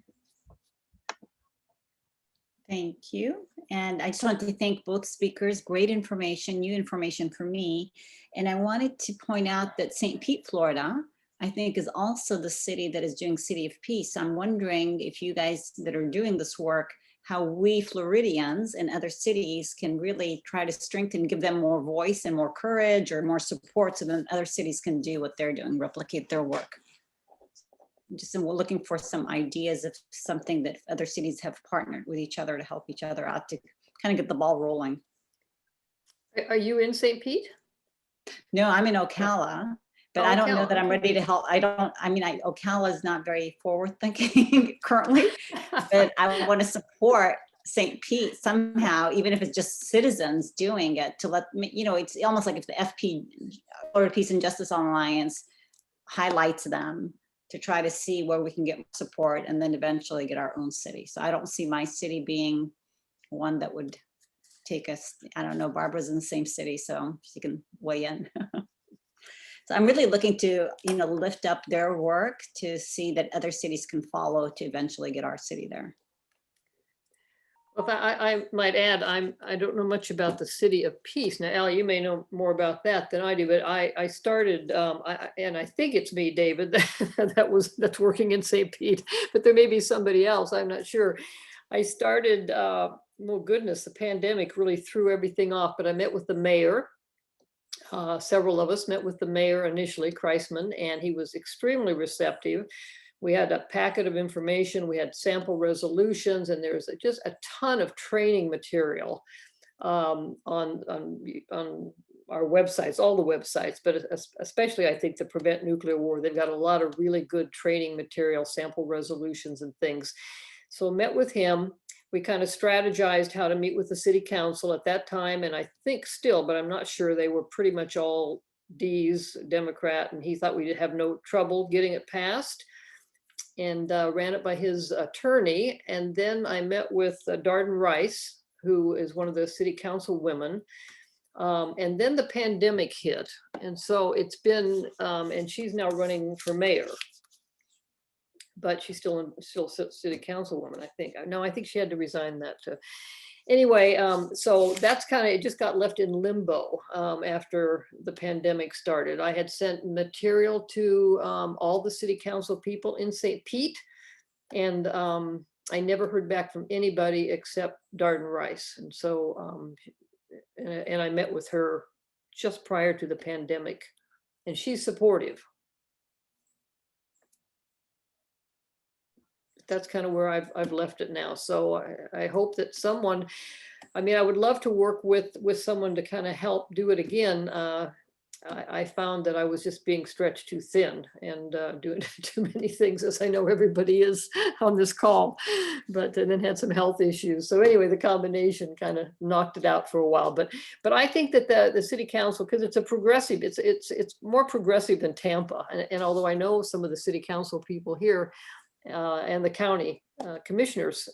Thank you. And I just wanted to thank both speakers. Great information, new information for me. And I wanted to point out that St. Pete, Florida, I think is also the city that is doing City of Peace. I'm wondering if you guys that are doing this work how we Floridians and other cities can really try to strengthen, give them more voice and more courage or more support so that other cities can do what they're doing, replicate their work. Just we're looking for some ideas of something that other cities have partnered with each other to help each other out to kind of get the ball rolling. Are you in St. Pete? No, I'm in Ocala, but Oh, I don't know Ocala, that I'm okay. ready to help. Ocala is not very forward thinking currently, but I want to support St. Pete somehow, even if it's just citizens doing it, to let me, it's almost like if the FP, Florida Peace and Justice Alliance, highlights them to try to see where we can get support and then eventually get our own city. So I don't see my city being one that would take us. I don't know, Barbara's in the same city, so she can weigh in. So I'm really looking to, lift up their work to see that other cities can follow to eventually get our city there. Well, I might add, I don't know much about the City of Peace. Now, Al, you may know more about that than I do, but I started, and I think it's me, David, that's working in St. Pete, but there may be somebody else, I'm not sure. I started, well, goodness, the pandemic really threw everything off, but I met with the mayor. Several of us met with the mayor initially, Kreisman, and he was extremely receptive. We had a packet of information, we had sample resolutions, and there's just a ton of training material on our websites, all the websites, but especially I think to Prevent Nuclear War, they've got a lot of really good training material, sample resolutions and things. So I met with him. We kind of strategized how to meet with the city council at that time, and I think still, but I'm not sure, they were pretty much all D's, Democrat, and he thought we'd have no trouble getting it passed, and ran it by his attorney. And then I met with Darden Rice, who is one of the city council women. And then the pandemic hit. And so it's been, and she's now running for mayor, but she's still city councilwoman, I think. No, I think she had to resign that too. Anyway, so that's kind of, it just got left in limbo after the pandemic started. I had sent material to all the city council people in St. Pete, and I never heard back from anybody except Darden Rice. And so, and I met with her just prior to the pandemic, and she's supportive. That's kind of where I've left it now. So I hope that someone, I mean, I would love to work with someone to kind of help do it again. I found that I was just being stretched too thin and doing too many things, as I know everybody is on this call, but and then had some health issues. So anyway, the combination kind of knocked it out for a while. But I think that the city council, because it's a progressive, it's more progressive than Tampa. And although I know some of the city council people here, and the county commissioners,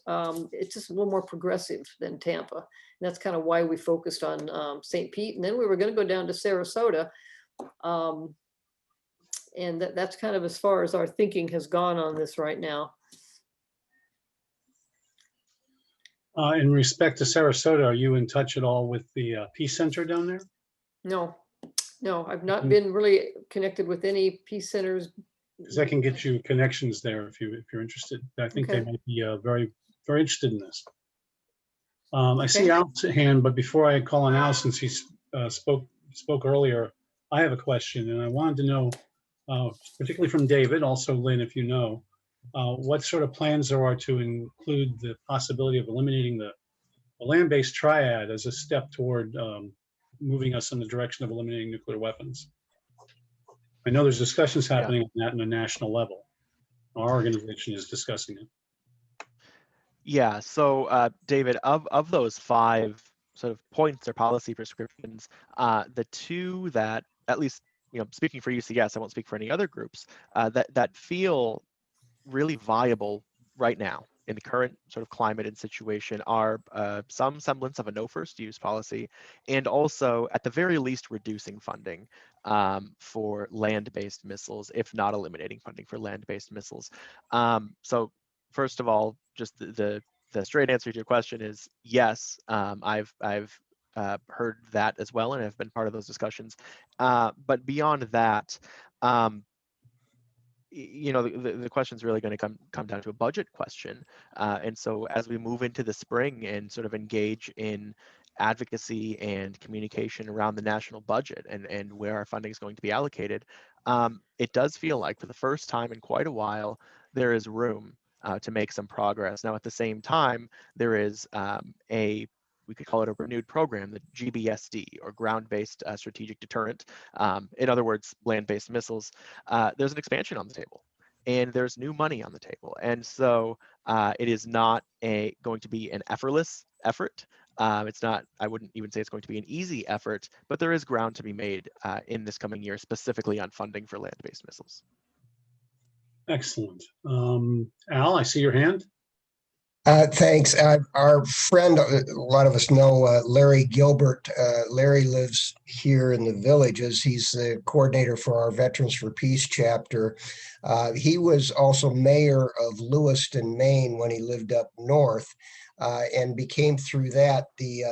it's just a little more progressive than Tampa. And that's kind of why we focused on St. Pete. And then we were going to go down to Sarasota. And that's kind of as far as our thinking has gone on this right now. In respect to Sarasota, are you in touch at all with the Peace Center down there? No, I've not been really connected with any peace centers. Because I can get you connections there if you're interested. I think Okay. they might be very, very interested in this. I see Al's hand, but before I call on Al, since he spoke earlier, I have a question, and I wanted to know, particularly from David, also Lynn, if you know, what sort of plans there are to include the possibility of eliminating the land-based triad as a step toward moving us in the direction of eliminating nuclear weapons. I know there's discussions happening on that on a national level. Our organization is discussing it. Yeah, so David, of those 5 sort of points or policy prescriptions, the 2 that, at least, speaking for UCS, I won't speak for any other groups, that feel really viable right now in the current sort of climate and situation are some semblance of a no first use policy, and also at the very least reducing funding for land-based missiles, if not eliminating funding for land-based missiles. So first of all, just the straight answer to your question is yes. I've heard that as well, and I've been part of those discussions. But beyond that, the question is really going to come down to a budget question. And so as we move into the spring and sort of engage in advocacy and communication around the national budget and where our funding is going to be allocated, it does feel like for the first time in quite a while, there is room to make some progress. Now, at the same time, there is we could call it a renewed program, the GBSD, or Ground-Based Strategic Deterrent. In other words, land-based missiles. There's an expansion on the table, and there's new money on the table. And so it is not going to be an effortless effort. It's not, I wouldn't even say it's going to be an easy effort, but there is ground to be made in this coming year, specifically on funding for land-based missiles. Excellent. Al, I see your hand. Thanks. Our friend, a lot of us know Larry Gilbert. Larry lives here in the Villages. He's the coordinator for our Veterans for Peace chapter. He was also mayor of Lewiston, Maine when he lived up north, and became through that the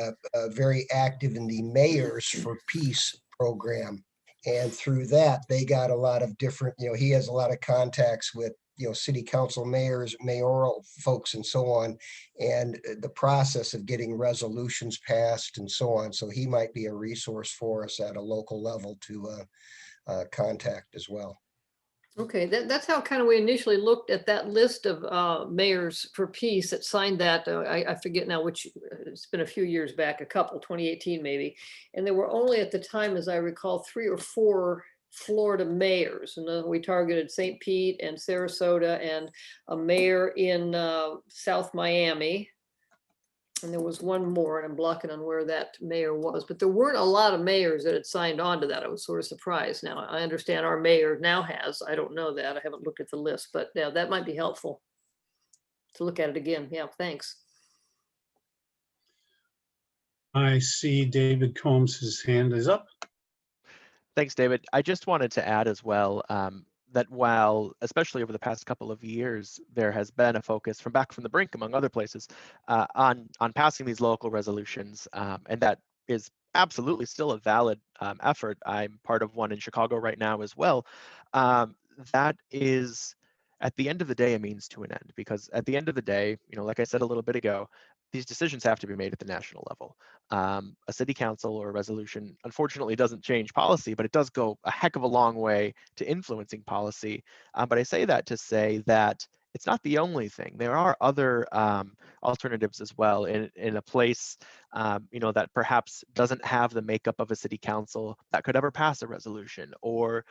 very active in the Mayors for Peace program. And through that, they got a lot of different, he has a lot of contacts with city council mayors, mayoral folks, and so on, and the process of getting resolutions passed and so on. So he might be a resource for us at a local level to contact as well. Okay, that's how kind of we initially looked at that list of mayors for peace that signed that. I forget now which, it's been a few years back, 2018 maybe. And there were only at the time, as I recall, 3 or 4 Florida mayors. And we targeted St. Pete and Sarasota and a mayor in South Miami. And there was one more, and I'm blocking on where that mayor was, but there weren't a lot of mayors that had signed on to that. I was sort of surprised. Now, I understand our mayor now has, I don't know that, I haven't looked at the list, but yeah, that might be helpful to look at it again. Yeah, thanks. I see David Combs' hand is up. Thanks, David. I just wanted to add as well that while, especially over the past couple of years, there has been a focus from the Brink, among other places, on passing these local resolutions, and that is absolutely still a valid effort. I'm part of one in Chicago right now as well. That is, at the end of the day, a means to an end, because at the end of the day, like I said a little bit ago, these decisions have to be made at the national level. A city council or a resolution, unfortunately, doesn't change policy, but it does go a heck of a long way to influencing policy. But I say that to say that it's not the only thing. There are other alternatives as well in a place, that perhaps doesn't have the makeup of a city council that could ever pass a resolution, or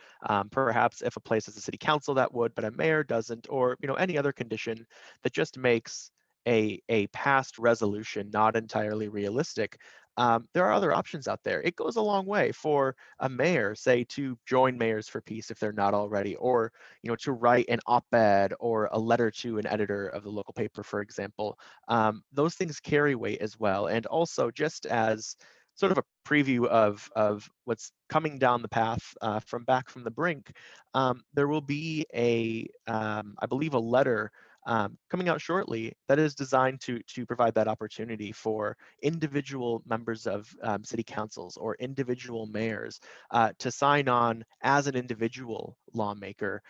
perhaps if a place has a city council that would, but a mayor doesn't, or any other condition that just makes a past resolution not entirely realistic. There are other options out there. It goes a long way for a mayor, say, to join Mayors for Peace if they're not already, or to write an op-ed or a letter to an editor of the local paper, for example. Those things carry weight as well. And also, just as sort of a preview of what's coming down the path from the Brink, there will be I believe, a letter coming out shortly that is designed to provide that opportunity for individual members of city councils or individual mayors to sign on as an individual lawmaker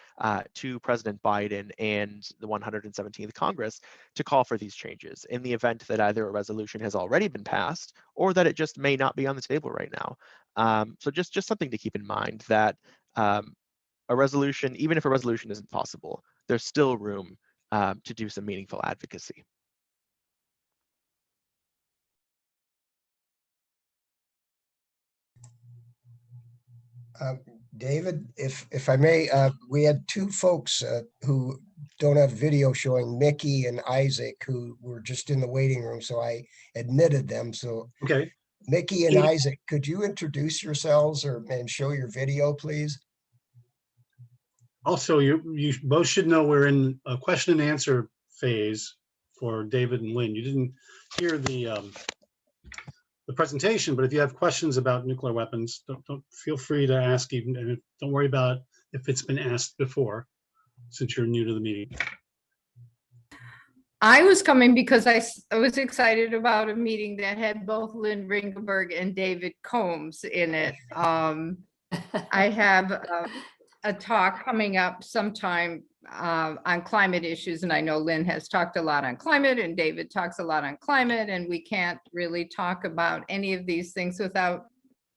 to President Biden and the 117th Congress to call for these changes in the event that either a resolution has already been passed or that it just may not be on the table right now. So just something to keep in mind, that a resolution, even if a resolution isn't possible, there's still room to do some meaningful advocacy. David, if I may, we had 2 folks who don't have video showing, Mickey and Isaac, who were just in the waiting room, so I admitted them. So Okay. Mickey and Isaac, could you introduce yourselves and show your video, please? Also, you both should know we're in a question and answer phase for David and Lynn. You didn't hear the presentation, but if you have questions about nuclear weapons, don't feel free to ask, even, and don't worry about if it's been asked before, since you're new to the meeting. I was coming because I was excited about a meeting that had both Lynn Ringenberg and David Combs in it. I have a talk coming up sometime on climate issues. And I know Lynn has talked a lot on climate and David talks a lot on climate, and we can't really talk about any of these things without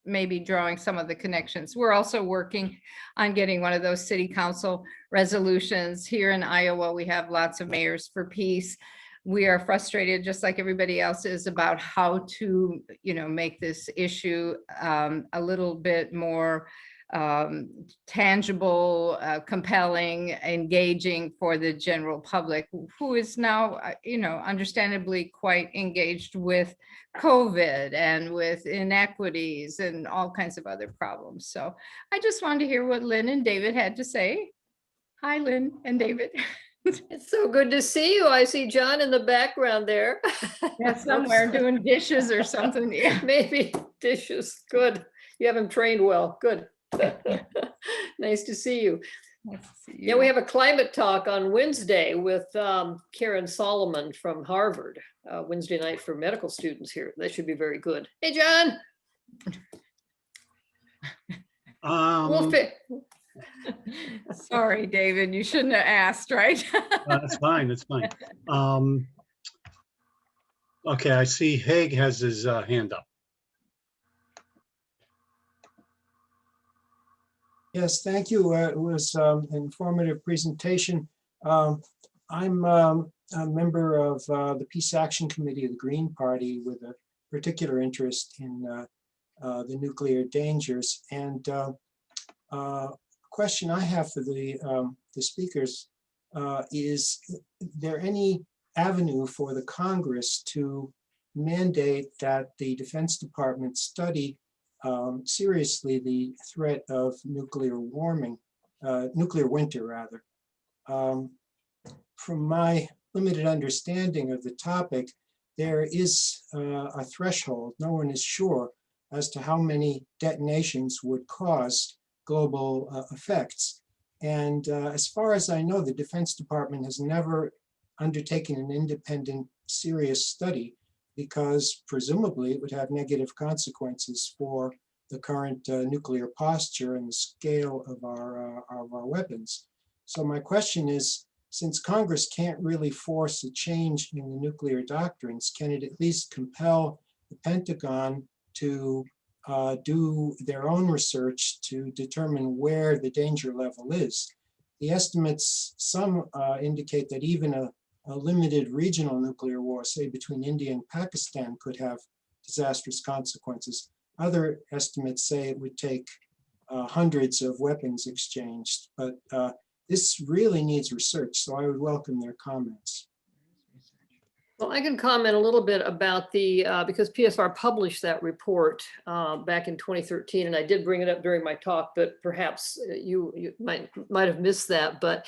maybe drawing some of the connections. We're also working on getting one of those city council resolutions. Here in Iowa, we have lots of mayors for peace. We are frustrated, just like everybody else is, about how to, make this issue a little bit more tangible, compelling, engaging for the general public, who is now, understandably quite engaged with COVID and with inequities and all kinds of other problems. So I just wanted to hear what Lynn and David had to say. Hi, Lynn and David. It's so good to see you. I see John in the background there. Yeah, somewhere doing dishes or something. Yeah. Maybe dishes. Good. You have him trained well. Good. Nice to see you. Nice to see you. Yeah, we have a climate talk on Wednesday with Karen Solomon from Harvard, Wednesday night for medical students here. That should be very good. Hey, John. We'll fit. Sorry, David, you shouldn't have asked, right? That's fine, that's fine. Okay, I see Haig has his hand up. Yes, thank you. It was an informative presentation. I'm a member of the Peace Action Committee of the Green Party with a particular interest in the nuclear dangers. And question I have for the speakers is there any avenue for the Congress to mandate that the Defense Department study seriously the threat of nuclear winter rather? From my limited understanding of the topic, there is a threshold. No one is sure as to how many detonations would cause global effects. And as far as I know, the Defense Department has never undertaken an independent, serious study because presumably it would have negative consequences for the current nuclear posture and the scale of our weapons. So my question is, since Congress can't really force a change in the nuclear doctrines, can it at least compel the Pentagon to do their own research to determine where the danger level is? The estimates, some indicate that even a limited regional nuclear war, say between India and Pakistan, could have disastrous consequences. Other estimates say it would take hundreds of weapons exchanged, but this really needs research, so I would welcome their comments. Well, I can comment a little bit about the, because PSR published that report back in 2013, and I did bring it up during my talk, but perhaps you might have missed that, but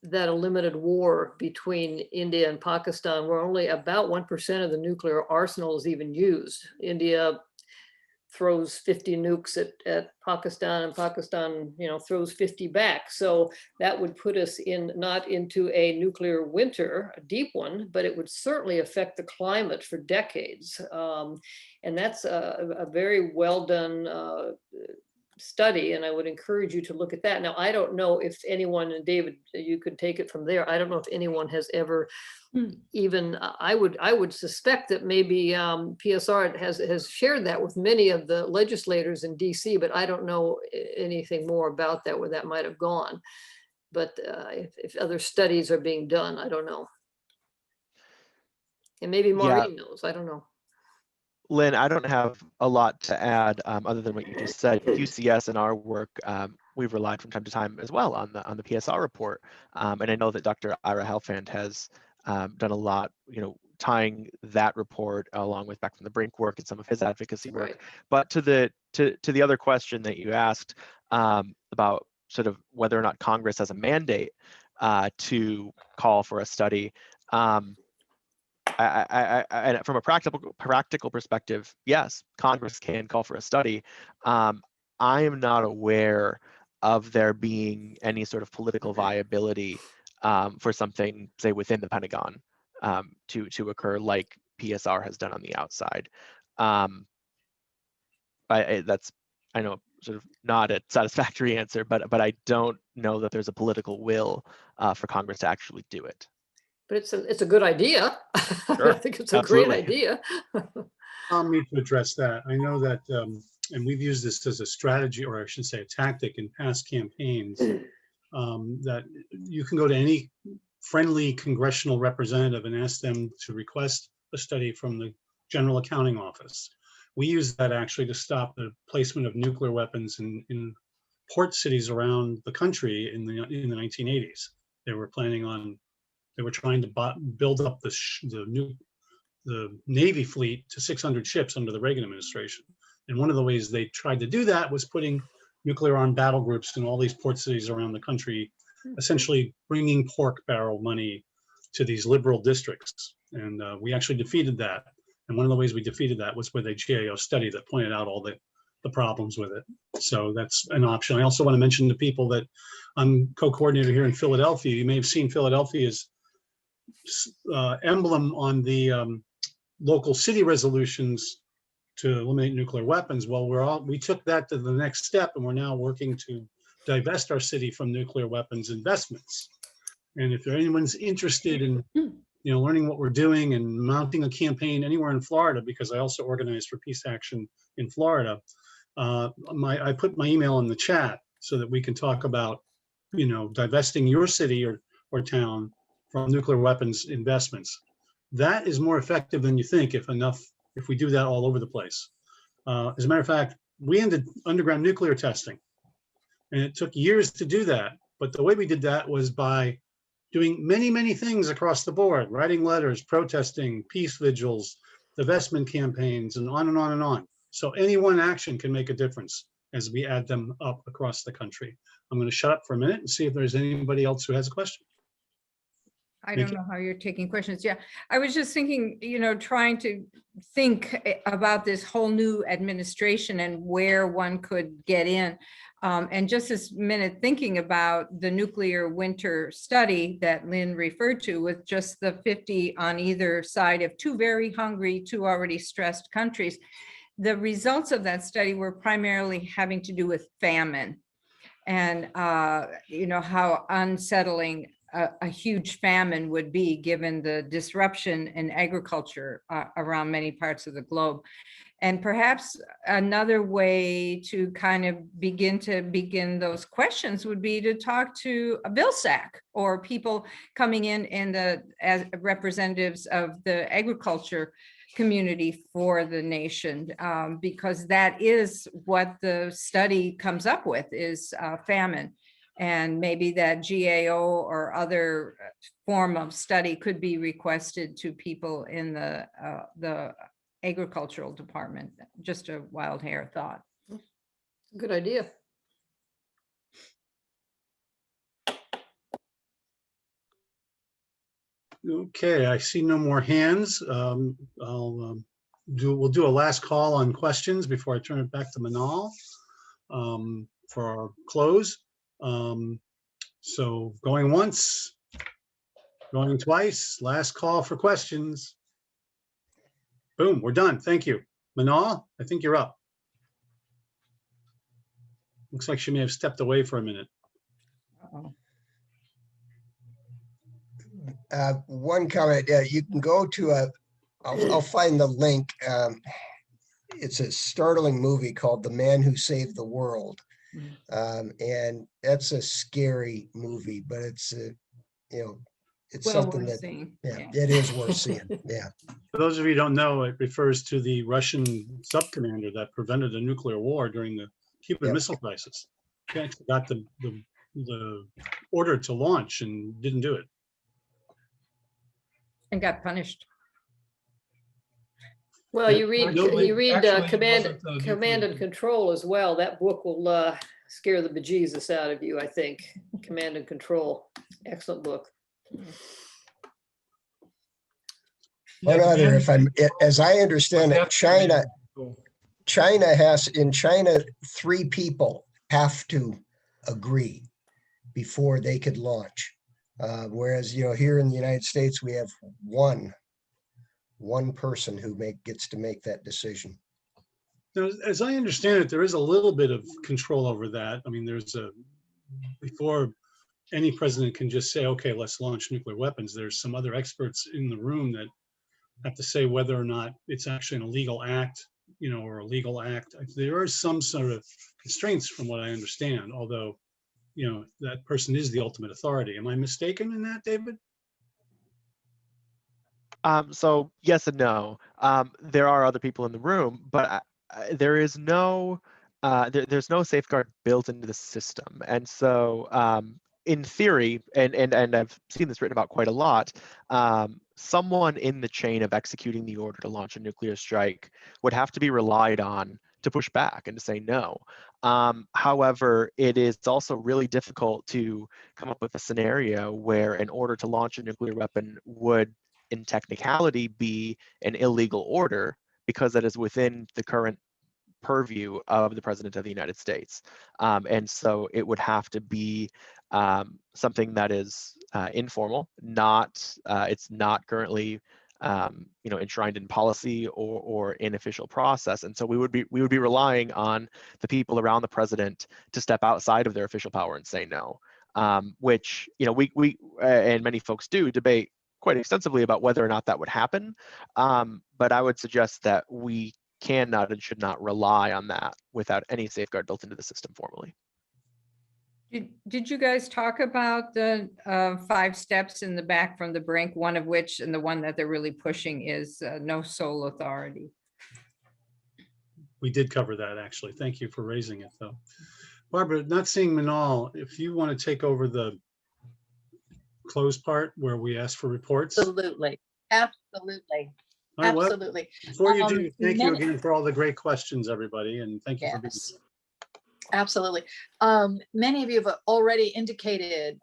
that a limited war between India and Pakistan, where only about 1% of the nuclear arsenal is even used. India throws 50 nukes at Pakistan, and Pakistan, throws 50 back. So that would put us not into a nuclear winter, a deep one, but it would certainly affect the climate for decades. And that's a very well done study, and I would encourage you to look at that. Now, I don't know if anyone, and David, you could take it from there. I don't know if anyone has ever even, I would suspect that maybe PSR has shared that with many of the legislators in DC, but I don't know anything more about that, where that might have gone. But if other studies are being done, I don't know. And maybe Maureen knows, I don't know. Lynn, I don't have a lot to add other than what you just said. QCS in our work, we've relied from time to time as well on the PSR report, and I know that Dr. Ira Helfand has done a lot, tying that report along with back from the Brink work and some of his advocacy work. Right. But to the other question that you asked about sort of whether or not Congress has a mandate to call for a study. And from a practical perspective, yes, Congress can call for a study. I am not aware of there being any sort of political viability for something, say, within the Pentagon to occur like PSR has done on the outside. I know sort of nod at satisfactory answer, but I don't know that there's a political will for Congress to actually do it. But it's a good idea. Sure, I think it's a absolutely. great idea. Allow me to address that. I know that, and we've used this as a strategy, or I should say a tactic in past campaigns, that you can go to any friendly congressional representative and ask them to request a study from the General Accounting Office. We use that actually to stop the placement of nuclear weapons in port cities around the country in the 1980s. They were trying to build up the Navy fleet to 600 ships under the Reagan administration. And one of the ways they tried to do that was putting nuclear armed battle groups in all these port cities around the country, essentially bringing pork barrel money to these liberal districts. And we actually defeated that. And one of the ways we defeated that was with a GAO study that pointed out all the problems with it. So that's an option. I also want to mention to people that I'm co-coordinator here in Philadelphia. You may have seen Philadelphia's emblem on the local city resolutions to eliminate nuclear weapons. Well, we took that to the next step, and we're now working to divest our city from nuclear weapons investments. And if anyone's interested in learning what we're doing and mounting a campaign anywhere in Florida, because I also organize for peace action in Florida, I put my email in the chat so that we can talk about, divesting your city or town from nuclear weapons investments. That is more effective than you think if we do that all over the place. As a matter of fact, we ended underground nuclear testing, and it took years to do that. But the way we did that was by doing many, many things across the board, writing letters, protesting, peace vigils, divestment campaigns, and on and on and on. So any one action can make a difference as we add them up across the country. I'm going to shut up for a minute and see if there's anybody else who has a question. I don't know how you're taking questions. Yeah, I was just thinking, trying to think about this whole new administration and where one could get in. And just this minute thinking about the nuclear winter study that Lynn referred to, with just the 50 on either side of two very hungry, two already stressed countries. The results of that study were primarily having to do with famine and, how unsettling a huge famine would be given the disruption in agriculture around many parts of the globe. And perhaps another way to kind of begin those questions would be to talk to a BILSAC or people coming in as representatives of the agriculture community for the nation, because that is what the study comes up with, is famine. And maybe that GAO or other form of study could be requested to people in the agricultural department. Just a wild hair thought. Good idea. Okay, I see no more hands. We'll do a last call on questions before I turn it back to Manal for our close. So going once, going twice, last call for questions. Boom, we're done. Thank you. Manal, I think you're up. Looks like she may have stepped away for a minute. One comment, you can go to I'll find the link. It's a startling movie called The Man Who Saved the World. And that's a scary movie, but it's it's well something worth that seeing. it is worth seeing. Yeah. For those of you who don't know, it refers to the Russian sub-commander that prevented a nuclear war during the Cuban Missile Crisis. He actually got the order to launch and didn't do it. And got punished. Well, you read Actually, Command and Control as well. That book will scare the bejesus out of you, I think. Command and Control, excellent book. One other, as I understand it, China has, in China, 3 people have to agree before they could launch. Whereas, here in the United States, we have one person who gets to make that decision. Now, as I understand it, there is a little bit of control over that. I mean, before any president can just say, okay, let's launch nuclear weapons, there's some other experts in the room that have to say whether or not it's actually an illegal act, or a legal act. There are some sort of constraints from what I understand, although, that person is the ultimate authority. Am I mistaken in that, David? So yes and no. There are other people in the room, but there is no there's no safeguard built into the system. And so in theory, and I've seen this written about quite a lot, someone in the chain of executing the order to launch a nuclear strike would have to be relied on to push back and to say no. However, it is also really difficult to come up with a scenario where an order to launch a nuclear weapon would, in technicality, be an illegal order, because that is within the current purview of the President of the United States. And so it would have to be something that is informal, it's not currently enshrined in policy or in official process. And so we would be relying on the people around the president to step outside of their official power and say no, which we and many folks do debate quite extensively about whether or not that would happen. But I would suggest that we cannot and should not rely on that without any safeguard built into the system formally. Did you guys talk about the 5 steps in the back from the Brink, one of which, and the one that they're really pushing, is no sole authority? We did cover that, actually. Thank you for raising it, though. Barbara, not seeing Manal, if you want to take over the close part where we ask for reports. Absolutely. Absolutely. All right, well, Absolutely. before you do, thank you many- again for all the great questions, everybody, and thank you for being Yes. here. Absolutely. Many of you have already indicated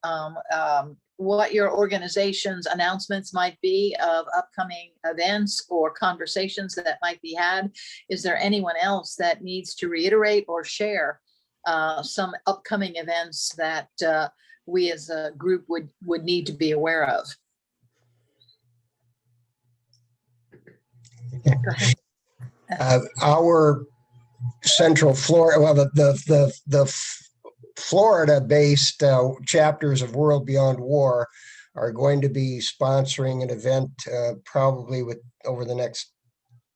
what your organization's announcements might be of upcoming events or conversations that might be had. Is there anyone else that needs to reiterate or share some upcoming events that we as a group would need to be aware of? Go ahead. Our Central Florida, well, the Florida-based chapters of World Beyond War are going to be sponsoring an event probably over the next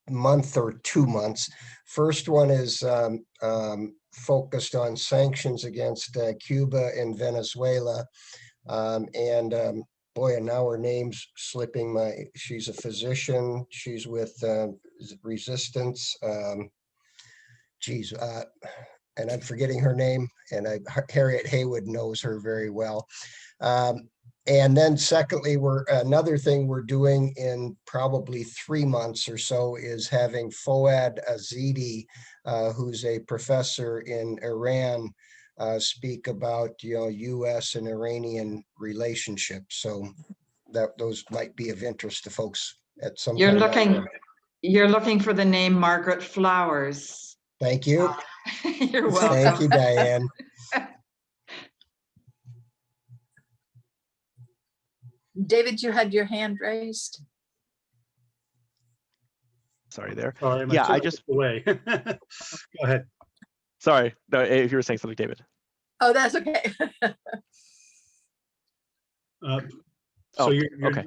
month or 2 months. First one is focused on sanctions against Cuba and Venezuela. Boy, and now her name's slipping she's a physician. She's with Resistance. And I'm forgetting her name, and Harriet Haywood knows her very well. And then secondly, another thing we're doing in probably 3 months or so is having Fouad Azidi, who's a professor in Iran, speak about U.S. and Iranian relationships. So those might be of interest to folks at some time. You're looking for the name Margaret Flowers. Thank you. You're welcome. Thank you, Diane. David, you had your hand raised. Sorry there. Sorry, Yeah, I just away. Go ahead. Sorry, no, if you were saying something, David. Oh, that's okay. Okay.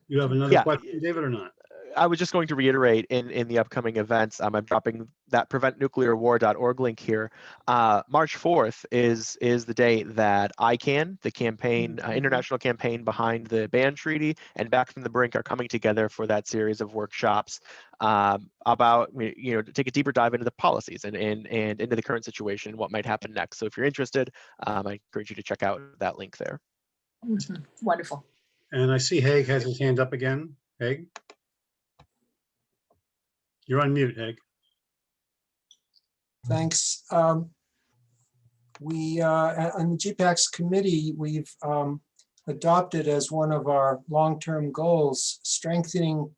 You have another question, David, or not? I was just going to reiterate in the upcoming events, I'm dropping that PreventNuclearWar.org link here. March 4th is the day that ICANN, the campaign, international campaign behind the ban treaty, and Back from the Brink are coming together for that series of workshops about, to take a deeper dive into the policies and into the current situation and what might happen next. So if you're interested, I encourage you to check out that link there. Wonderful. And I see Haig has his hand up again. Haig? You're on mute, Haig. Thanks. We on the GPAC's committee, we've adopted as one of our long-term goals strengthening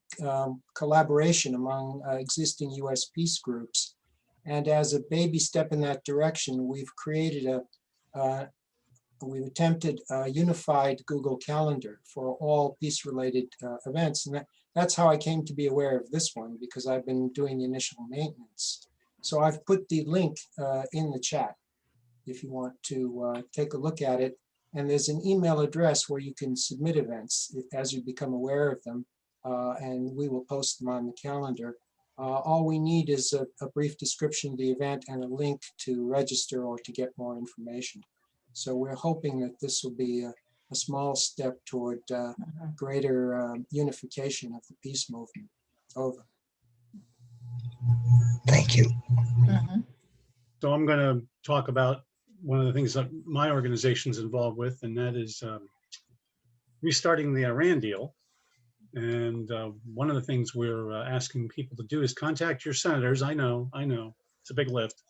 collaboration among existing U.S. peace groups. And as a baby step in that direction, we've created we've attempted a unified Google Calendar for all peace-related events. And that's how I came to be aware of this one, because I've been doing the initial maintenance. So I've put the link in the chat if you want to take a look at it. And there's an email address where you can submit events as you become aware of them, and we will post them on the calendar. All we need is a brief description of the event and a link to register or to get more information. So we're hoping that this will be a small step toward greater unification of the peace movement. Over. Thank you. So I'm going to talk about one of the things that my organization is involved with, and that is restarting the Iran deal. And one of the things we're asking people to do is contact your senators. I know, it's a big lift,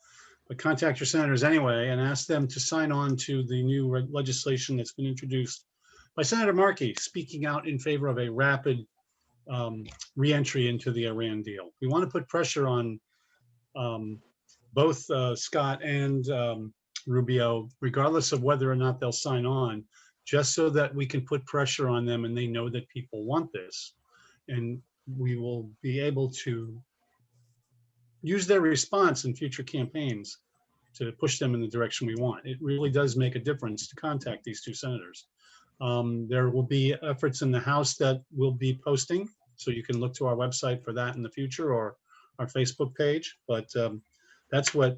but contact your senators anyway and ask them to sign on to the new legislation that's been introduced by Senator Markey, speaking out in favor of a rapid re-entry into the Iran deal. We want to put pressure on both Scott and Rubio, regardless of whether or not they'll sign on, just so that we can put pressure on them and they know that people want this. And we will be able to use their response in future campaigns to push them in the direction we want. It really does make a difference to contact these two senators. There will be efforts in the House that we'll be posting, so you can look to our website for that in the future, or our Facebook page. But that's what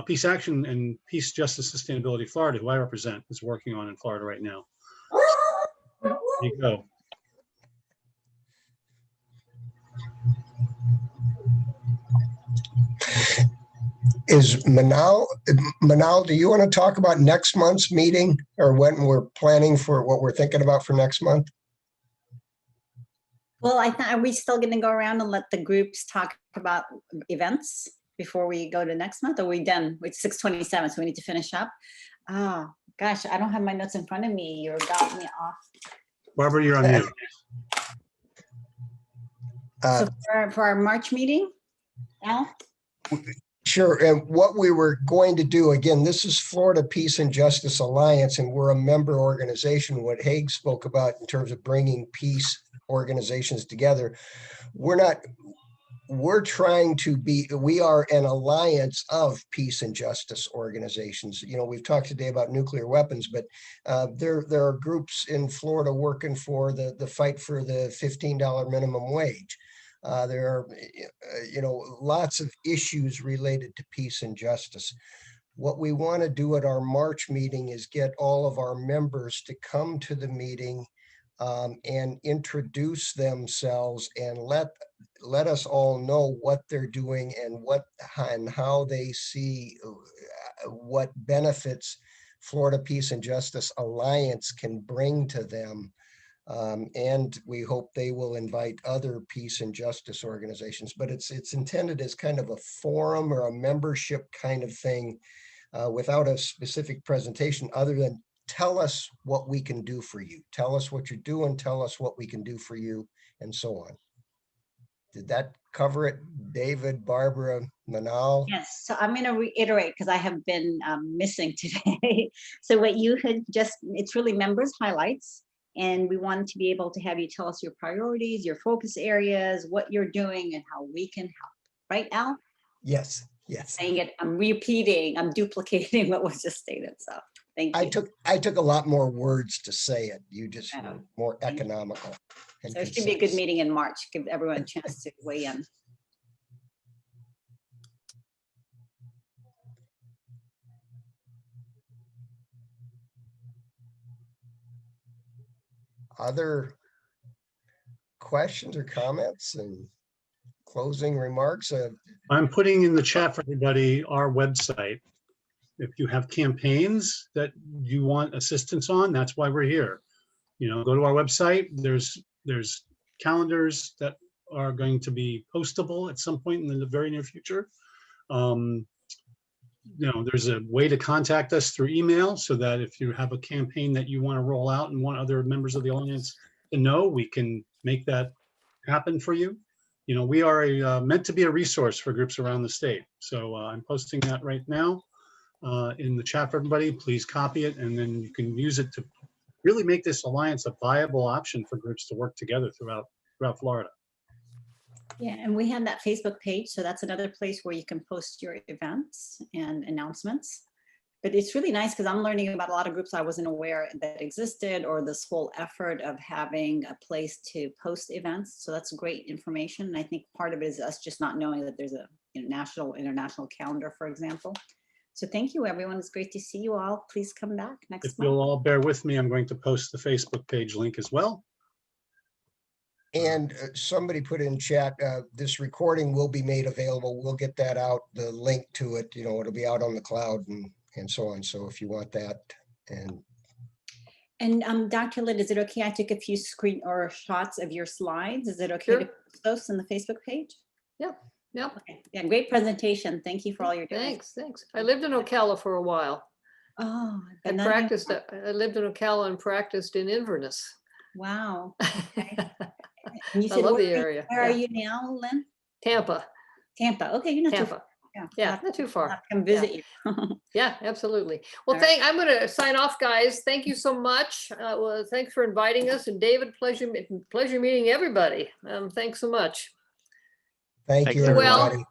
Peace Action and Peace, Justice, Sustainability Florida, who I represent, is working on in Florida right now. There you go. Is Manal, do you want to talk about next month's meeting, or when we're planning for what we're thinking about for next month? Well, are we still going to go around and let the groups talk about events before we go to next month? Or are we done? It's 6:27, so we need to finish up. Oh, gosh, I don't have my notes in front of me. You got me off. Barbara, you're on mute. So for our March meeting, Al? Sure. And what we were going to do, again, this is Florida Peace and Justice Alliance, and we're a member organization. What Haig spoke about in terms of bringing peace organizations together. We're trying to be, we are an alliance of peace and justice organizations. You know, we've talked today about nuclear weapons, but there are groups in Florida working for the fight for the $15 minimum wage. There are, lots of issues related to peace and justice. What we want to do at our March meeting is get all of our members to come to the meeting and introduce themselves and let us all know what they're doing and how they see what benefits Florida Peace and Justice Alliance can bring to them. And we hope they will invite other peace and justice organizations, but it's intended as kind of a forum or a membership kind of thing without a specific presentation other than tell us what we can do for you. Tell us what you're doing, tell us what we can do for you, and so on. Did that cover it, David, Barbara, Manal? Yes, so I'm going to reiterate because I have been missing today. So what you had just, it's really members highlights. And we wanted to be able to have you tell us your priorities, your focus areas, what you're doing, and how we can help. Right, Al? Yes, yes. Saying it, I'm repeating, I'm duplicating what was just stated. So thank you. I took a lot more words to say it. You just were more economical. So it should be a good meeting in March. Give everyone a chance to weigh in. Other questions or comments and closing remarks? I'm putting in the chat for everybody our website. If you have campaigns that you want assistance on, that's why we're here. You know, go to our website. There's calendars that are going to be postable at some point in the very near future. There's a way to contact us through email so that if you have a campaign that you want to roll out and want other members of the audience to know, we can make that happen for you. You know, we are meant to be a resource for groups around the state. So I'm posting that right now in the chat for everybody. Please copy it, and then you can use it to really make this alliance a viable option for groups to work together throughout Florida. Yeah, and we have that Facebook page, so that's another place where you can post your events and announcements. But it's really nice because I'm learning about a lot of groups I wasn't aware that existed, or this whole effort of having a place to post events. So that's great information. And I think part of it is us just not knowing that there's a national, international calendar, for example. So thank you, everyone. It's great to see you all. Please come back If next you'll month. all bear with me, I'm going to post the Facebook page link as well. And somebody put in chat, this recording will be made available. We'll get that out, the link to it, it'll be out on the cloud and so on. So if you want that, And Dr. Lynn, is it okay? I took a few screen or shots of your slides. Is it okay Sure. to post those on the Facebook page? Yep. Okay. Yeah, great presentation. Thank you for all you're doing. Thanks. I lived in Ocala for a while. Oh, I but none of you- practiced, I lived in Ocala and practiced in Inverness. Wow. I And you said, love where, the area. where are Yeah. you now, Lynn? Tampa, Tampa. Okay, you're not too far. Tampa. Yeah, Yeah, not too I'll far. have to come visit you. Yeah, absolutely. Well, All right. I'm going to sign off, guys. Thank you so much. Well, thanks for inviting us. And David, pleasure meeting everybody. Thanks so much. thank Thanks, you, Be well. everybody.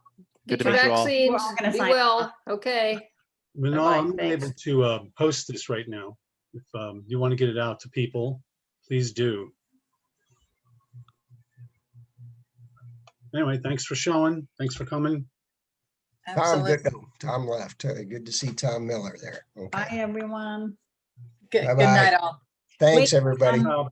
Good Get to your meet you all. vaccines. We're all gonna Be sign well. off. Okay. But no, Bye-bye. I'm not able Thanks. to post this right now. If you want to get it out to people, please do. Anyway, thanks for showing. Thanks for coming. Tom, good. Absolutely. Tom left. Good to see Tom Miller there. Bye, Okay. everyone. Good Bye-bye. night, all. Thanks, Wait, everybody. Uh,